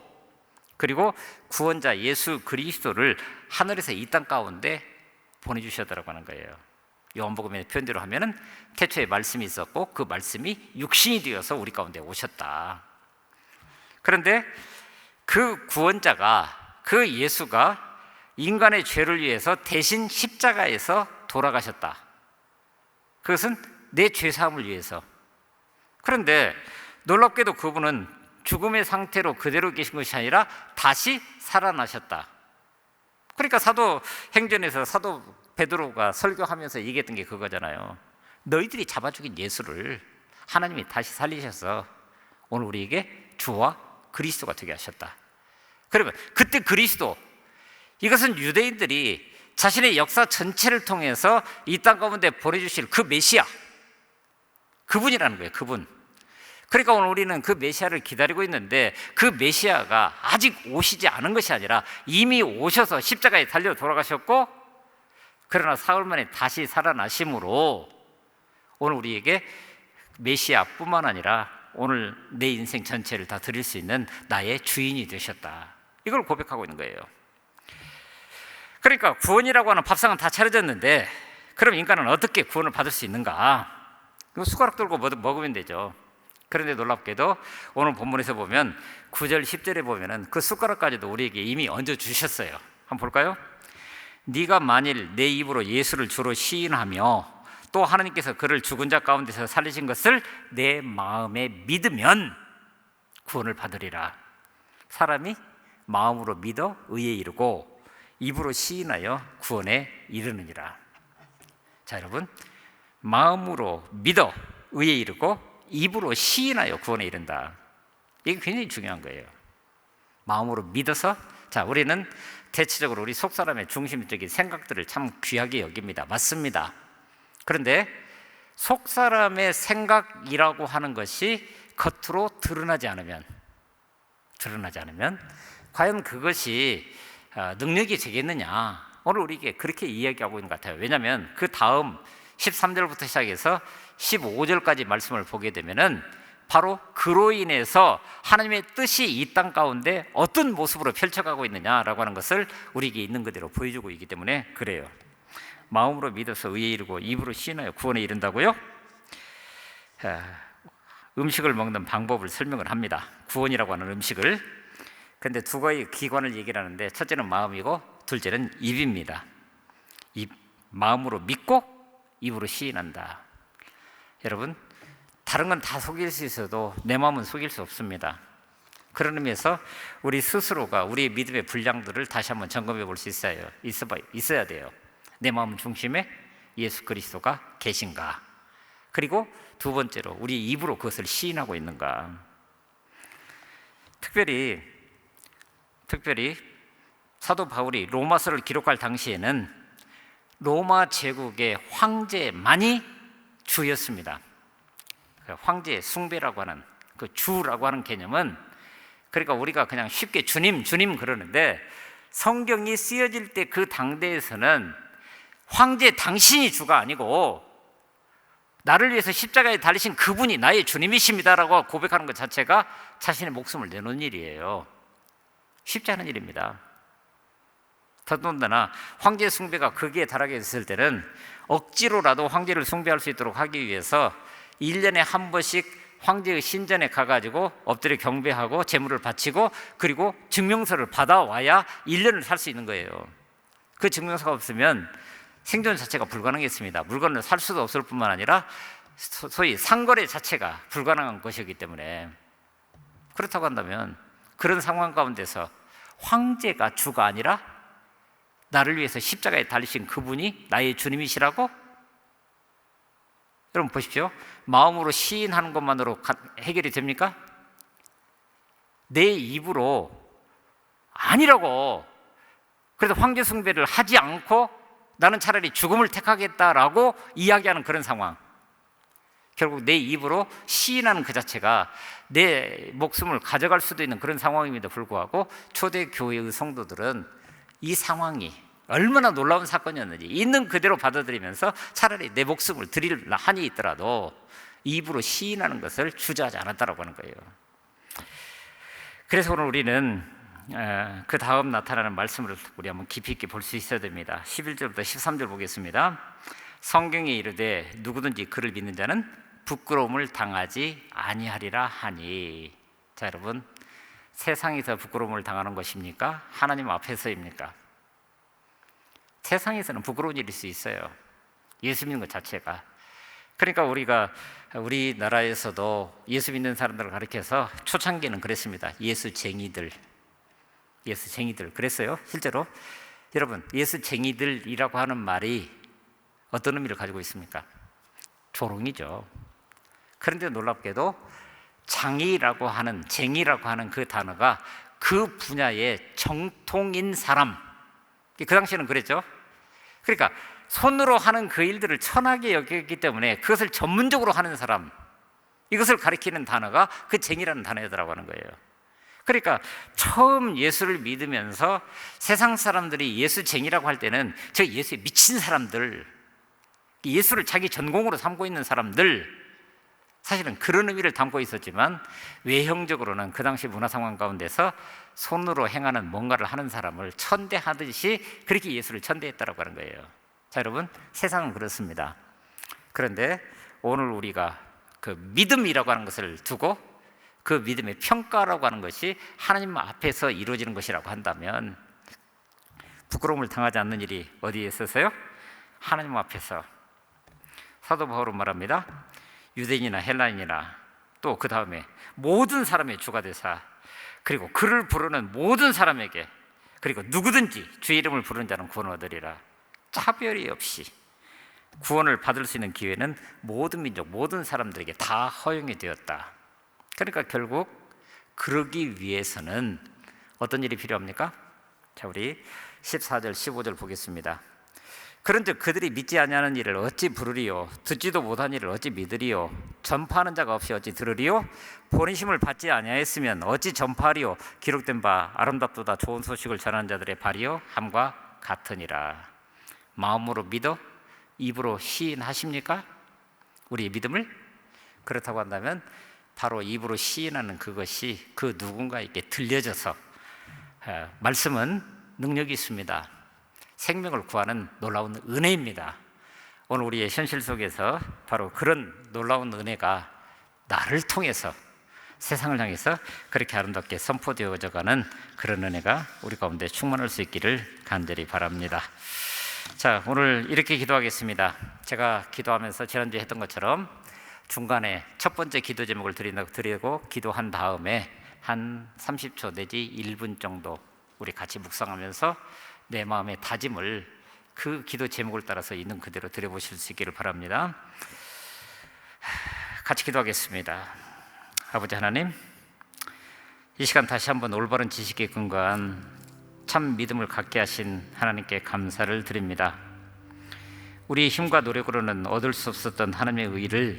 그리고 구원자 예수 그리스도를 하늘에서 이 땅 가운데 보내주셨다고 하는 거예요. 요한복음의 표현대로 하면은 태초에 말씀이 있었고 그 말씀이 육신이 되어서 우리 가운데 오셨다. 그런데 그 구원자가, 그 예수가 인간의 죄를 위해서 대신 십자가에서 돌아가셨다. 그것은 내 죄사함을 위해서. 그런데 놀랍게도 그분은 죽음의 상태로 그대로 계신 것이 아니라 다시 살아나셨다. 그러니까 사도행전에서 사도 베드로가 설교하면서 얘기했던 게 그거잖아요. 너희들이 잡아 죽인 예수를 하나님이 다시 살리셔서 오늘 우리에게 주와 그리스도가 되게 하셨다. 그러면 그때 그리스도, 이것은 유대인들이 자신의 역사 전체를 통해서 이 땅 가운데 보내주실 그 메시아, 그분이라는 거예요. 그분. 그러니까 오늘 우리는 그 메시아를 기다리고 있는데 그 메시아가 아직 오시지 않은 것이 아니라 이미 오셔서 십자가에 달려 돌아가셨고, 그러나 사흘 만에 다시 살아나심으로 오늘 우리에게 메시아뿐만 아니라 오늘 내 인생 전체를 다 드릴 수 있는 나의 주인이 되셨다, 이걸 고백하고 있는 거예요. 그러니까 구원이라고 하는 밥상은 다 차려졌는데 그럼 인간은 어떻게 구원을 받을 수 있는가? 숟가락 들고 먹으면 되죠. 그런데 놀랍게도 오늘 본문에서 보면 9절 10절에 보면은 그 숟가락까지도 우리에게 이미 얹어주셨어요. 한번 볼까요? 네가 만일 내 입으로 예수를 주로 시인하며 또 하나님께서 그를 죽은 자 가운데서 살리신 것을 내 마음에 믿으면 구원을 받으리라. 사람이 마음으로 믿어 의에 이르고 입으로 시인하여 구원에 이르느니라. 자, 여러분, 마음으로 믿어 의에 이르고 입으로 시인하여 구원에 이른다. 이게 굉장히 중요한 거예요. 마음으로 믿어서, 자, 우리는 대체적으로 우리 속사람의 중심적인 생각들을 참 귀하게 여깁니다. 맞습니다. 그런데 속사람의 생각이라고 하는 것이 겉으로 드러나지 않으면 과연 그것이 능력이 되겠느냐? 오늘 우리에게 그렇게 이야기하고 있는 것 같아요. 왜냐하면 그 다음 13절부터 시작해서 15절까지 말씀을 보게 되면은 바로 그로 인해서 하나님의 뜻이 이 땅 가운데 어떤 모습으로 펼쳐가고 있느냐라고 하는 것을 우리에게 있는 그대로 보여주고 있기 때문에 그래요. 마음으로 믿어서 의에 이르고 입으로 시인하여 구원에 이른다고요? 음식을 먹는 방법을 설명을 합니다. 구원이라고 하는 음식을. 그런데 두 가지 기관을 얘기를 하는데 첫째는 마음이고 둘째는 입입니다. 마음으로 믿고 입으로 시인한다. 여러분, 다른 건 다 속일 수 있어도 내 마음은 속일 수 없습니다. 그런 의미에서 우리 스스로가 우리의 믿음의 분량들을 다시 한번 점검해 볼 수 있어야 돼요. 내 마음 중심에 예수 그리스도가 계신가? 그리고 두 번째로 우리 입으로 그것을 시인하고 있는가? 특별히 사도 바울이 로마서를 기록할 당시에는 로마 제국의 황제만이 주였습니다. 황제의 숭배라고 하는 그 주라고 하는 개념은, 그러니까 우리가 그냥 쉽게 주님 그러는데 성경이 쓰여질 때 그 당대에서는 황제 당신이 주가 아니고 나를 위해서 십자가에 달리신 그분이 나의 주님이십니다라고 고백하는 것 자체가 자신의 목숨을 내놓은 일이에요. 쉽지 않은 일입니다. 더군다나 황제 숭배가 거기에 달하게 됐을 때는 억지로라도 황제를 숭배할 수 있도록 하기 위해서 1년에 한 번씩 황제의 신전에 가가지고 엎드려 경배하고 제물을 바치고 그리고 증명서를 받아와야 1년을 살 수 있는 거예요. 그 증명서가 없으면 생존 자체가 불가능했습니다. 물건을 살 수도 없을 뿐만 아니라 소위 상거래 자체가 불가능한 것이기 때문에, 그렇다고 한다면 그런 상황 가운데서 황제가 주가 아니라 나를 위해서 십자가에 달리신 그분이 나의 주님이시라고? 여러분 보십시오. 마음으로 시인하는 것만으로 해결이 됩니까? 내 입으로 아니라고, 그래서 황제 숭배를 하지 않고 나는 차라리 죽음을 택하겠다라고 이야기하는 그런 상황, 결국 내 입으로 시인하는 그 자체가 내 목숨을 가져갈 수도 있는 그런 상황임에도 불구하고 초대교회의 성도들은 이 상황이 얼마나 놀라운 사건이었는지 있는 그대로 받아들이면서 차라리 내 목숨을 드릴 한이 있더라도 입으로 시인하는 것을 주저하지 않았다라고 하는 거예요. 그래서 오늘 우리는 그 다음 나타나는 말씀을 우리 한번 깊이 있게 볼 수 있어야 됩니다. 11절부터 13절 보겠습니다. 성경에 이르되 누구든지 그를 믿는 자는 부끄러움을 당하지 아니하리라 하니. 자, 여러분, 세상에서 부끄러움을 당하는 것입니까? 하나님 앞에서입니까? 세상에서는 부끄러운 일일 수 있어요. 예수 믿는 것 자체가. 그러니까 우리나라에서도 예수 믿는 사람들을 가리켜서 초창기는 그랬습니다. 예수쟁이들 그랬어요. 실제로 여러분, 예수쟁이들이라고 하는 말이 어떤 의미를 가지고 있습니까? 조롱이죠. 그런데 놀랍게도 쟁이라고 하는 그 단어가 그 분야의 정통인 사람, 그 당시에는 그랬죠. 그러니까 손으로 하는 그 일들을 천하게 여겼기 때문에 그것을 전문적으로 하는 사람, 이것을 가리키는 단어가 그 쟁이라는 단어더라고 하는 거예요. 그러니까 처음 예수를 믿으면서 세상 사람들이 예수 쟁이라고 할 때는 저 예수에 미친 사람들, 예수를 자기 전공으로 삼고 있는 사람들, 사실은 그런 의미를 담고 있었지만 외형적으로는 그 당시 문화 상황 가운데서 손으로 행하는 뭔가를 하는 사람을 천대하듯이 그렇게 예수를 천대했다고 하는 거예요. 자, 여러분, 세상은 그렇습니다. 그런데 오늘 우리가 그 믿음이라고 하는 것을 두고 그 믿음의 평가라고 하는 것이 하나님 앞에서 이루어지는 것이라고 한다면 부끄러움을 당하지 않는 일이 어디에 있어서요? 하나님 앞에서. 사도 바울은 말합니다. 유대인이나 헬라인이나 또 그 다음에 모든 사람의 주가 되사, 그리고 그를 부르는 모든 사람에게, 그리고 누구든지 주의 이름을 부르는 자는 구원을 얻으리라. 차별이 없이 구원을 받을 수 있는 기회는 모든 민족, 모든 사람들에게 다 허용이 되었다. 그러니까 결국 그러기 위해서는 어떤 일이 필요합니까? 자, 우리 14절, 15절 보겠습니다. 그런즉 그들이 믿지 아니하는 일을 어찌 부르리요? 듣지도 못한 일을 어찌 믿으리요? 전파하는 자가 없이 어찌 들으리요? 본심을 받지 아니하였으면 어찌 전파하리요? 기록된 바 아름답도다 좋은 소식을 전하는 자들의 발이요 함과 같으니라. 마음으로 믿어 입으로 시인하십니까? 우리의 믿음을? 그렇다고 한다면 바로 입으로 시인하는 그것이 그 누군가에게 들려져서 말씀은 능력이 있습니다. 생명을 구하는 놀라운 은혜입니다. 오늘 우리의 현실 속에서 바로 그런 놀라운 은혜가 나를 통해서 세상을 향해서 그렇게 아름답게 선포되어져 가는 그런 은혜가 우리 가운데 충만할 수 있기를 간절히 바랍니다. 자, 오늘 이렇게 기도하겠습니다. 제가 기도하면서 지난주에 했던 것처럼 중간에 첫 번째 기도 제목을 드리고 기도한 다음에 한 30초 내지 1분 정도 우리 같이 묵상하면서 내 마음의 다짐을 그 기도 제목을 따라서 있는 그대로 드려보실 수 있기를 바랍니다. 같이 기도하겠습니다. 아버지 하나님, 이 시간 다시 한번 올바른 지식에 근거한 참 믿음을 갖게 하신 하나님께 감사를 드립니다. 우리의 힘과 노력으로는 얻을 수 없었던 하나님의 의를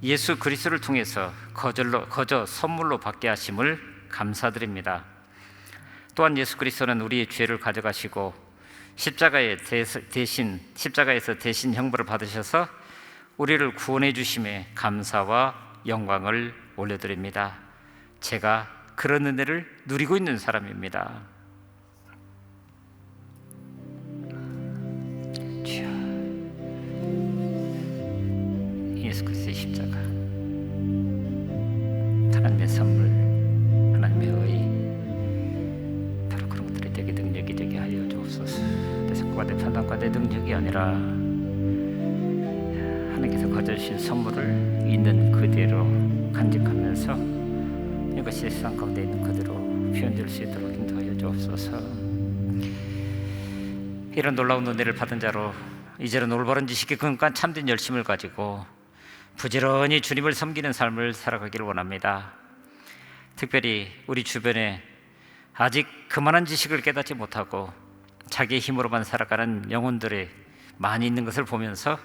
예수 그리스도를 통해서 거저 선물로 받게 하심을 감사드립니다. 또한 예수 그리스도는 우리의 죄를 가져가시고 십자가에서 대신 형벌을 받으셔서 우리를 구원해 주심에 감사와 영광을 올려드립니다. 제가 그런 은혜를 누리고 있는 사람입니다. 주여, 예수 그리스도의 십자가, 하나님의 선물, 하나님의 의, 바로 그런 것들이 되게 능력이 되게 하여 주옵소서. 내 생각과 내 판단과 내 능력이 아니라 하나님께서 거저주신 선물을 있는 그대로 간직하면서 이것이 세상 가운데 있는 그대로 표현될 수 있도록 인도하여 주옵소서. 이런 놀라운 은혜를 받은 자로 이제는 올바른 지식에 근거한 참된 열심을 가지고 부지런히 주님을 섬기는 삶을 살아가기를 원합니다. 특별히 우리 주변에 아직 그만한 지식을 깨닫지 못하고 자기의 힘으로만 살아가는 영혼들이 많이 있는 것을 보면서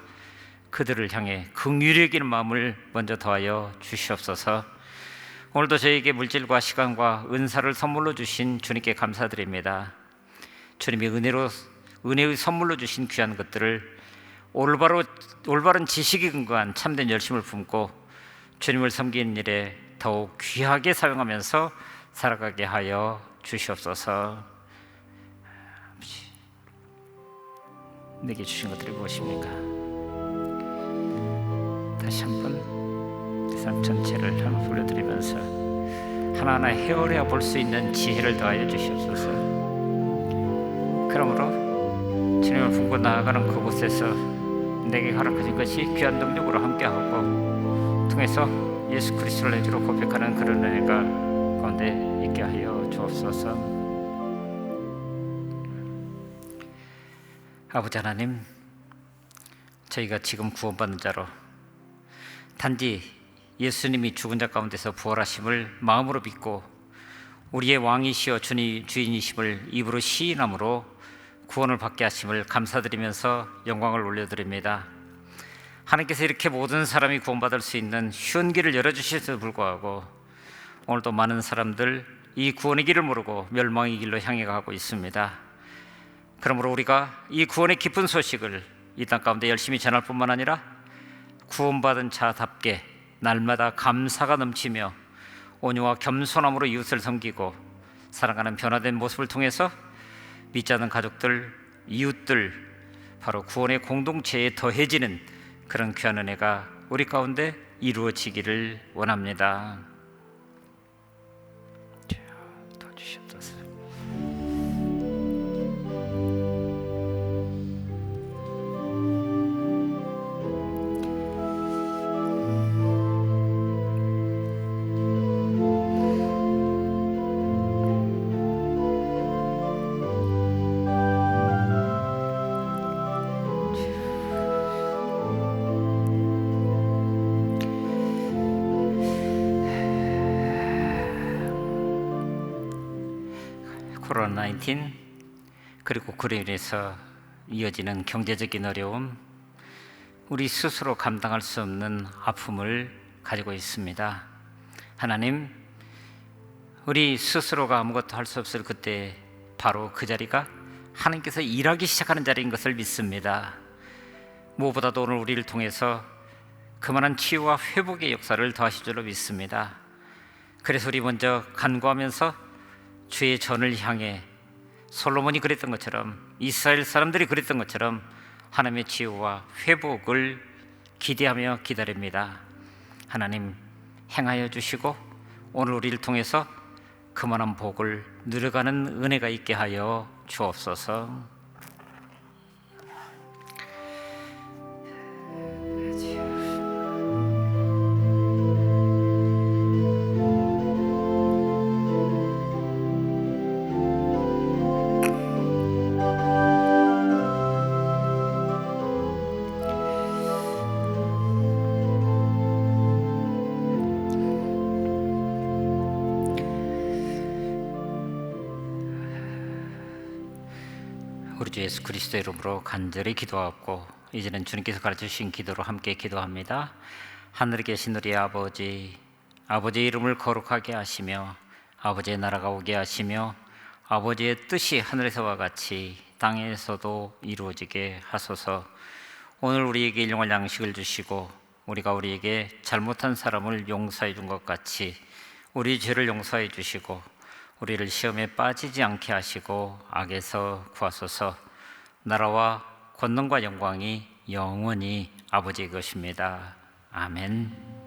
그들을 향해 긍휼히 여기는 마음을 먼저 더하여 주시옵소서. 오늘도 저에게 물질과 시간과 은사를 선물로 주신 주님께 감사드립니다. 주님이 은혜의 선물로 주신 귀한 것들을 올바른 지식에 근거한 참된 열심을 품고 주님을 섬기는 일에 더욱 귀하게 사용하면서 살아가게 하여 주시옵소서. 내게 주신 것들이 무엇입니까? 다시 한번 내 삶 전체를 하나 돌려드리면서 하나하나 헤아려 볼 수 있는 지혜를 더하여 주시옵소서. 그러므로 주님을 품고 나아가는 그곳에서 내게 허락하신 것이 귀한 능력으로 함께하고 통해서 예수 그리스도를 내 주로 고백하는 그런 은혜가 가운데 있게 하여 주옵소서. 아버지 하나님, 저희가 지금 구원받는 자로 단지 예수님이 죽은 자 가운데서 부활하심을 마음으로 믿고 우리의 왕이시여 주인이심을 입으로 시인함으로 구원을 받게 하심을 감사드리면서 영광을 올려드립니다. 하나님께서 이렇게 모든 사람이 구원받을 수 있는 쉬운 길을 열어주셔서 불구하고 오늘도 많은 사람들 이 구원의 길을 모르고 멸망의 길로 향해 가고 있습니다. 그러므로 우리가 이 구원의 기쁜 소식을 이 땅 가운데 열심히 전할 뿐만 아니라 구원받은 자답게 날마다 감사가 넘치며 온유와 겸손함으로 이웃을 섬기고 살아가는 변화된 모습을 통해서 믿지 않는 가족들, 이웃들, 바로 구원의 공동체에 더해지는 그런 귀한 은혜가 우리 가운데 이루어지기를 원합니다. 더 주시옵소서. 코로나19 그리고 그로 인해서 이어지는 경제적인 어려움, 우리 스스로 감당할 수 없는 아픔을 가지고 있습니다. 하나님, 우리 스스로가 아무것도 할 수 없을 그때 바로 그 자리가 하나님께서 일하기 시작하는 자리인 것을 믿습니다. 무엇보다도 오늘 우리를 통해서 그만한 치유와 회복의 역사를 더하실 줄로 믿습니다. 그래서 우리 먼저 간구하면서 주의 전을 향해 솔로몬이 그랬던 것처럼, 이스라엘 사람들이 그랬던 것처럼 하나님의 치유와 회복을 기대하며 기다립니다. 하나님, 행하여 주시고 오늘 우리를 통해서 그만한 복을 누려가는 은혜가 있게 하여 주옵소서. 우리 주 예수 그리스도의 이름으로 간절히 기도하고 이제는 주님께서 가르쳐주신 기도로 함께 기도합니다. 하늘에 계신 우리 아버지, 아버지의 이름을 거룩하게 하시며 아버지의 나라가 오게 하시며 아버지의 뜻이 하늘에서와 같이 땅에서도 이루어지게 하소서. 오늘 우리에게 일용할 양식을 주시고 우리가 우리에게 잘못한 사람을 용서해 준 것 같이 우리 죄를 용서해 주시고 우리를 시험에 빠지지 않게 하시고 악에서 구하소서. 나라와 권능과 영광이 영원히 아버지의 것입니다. 아멘.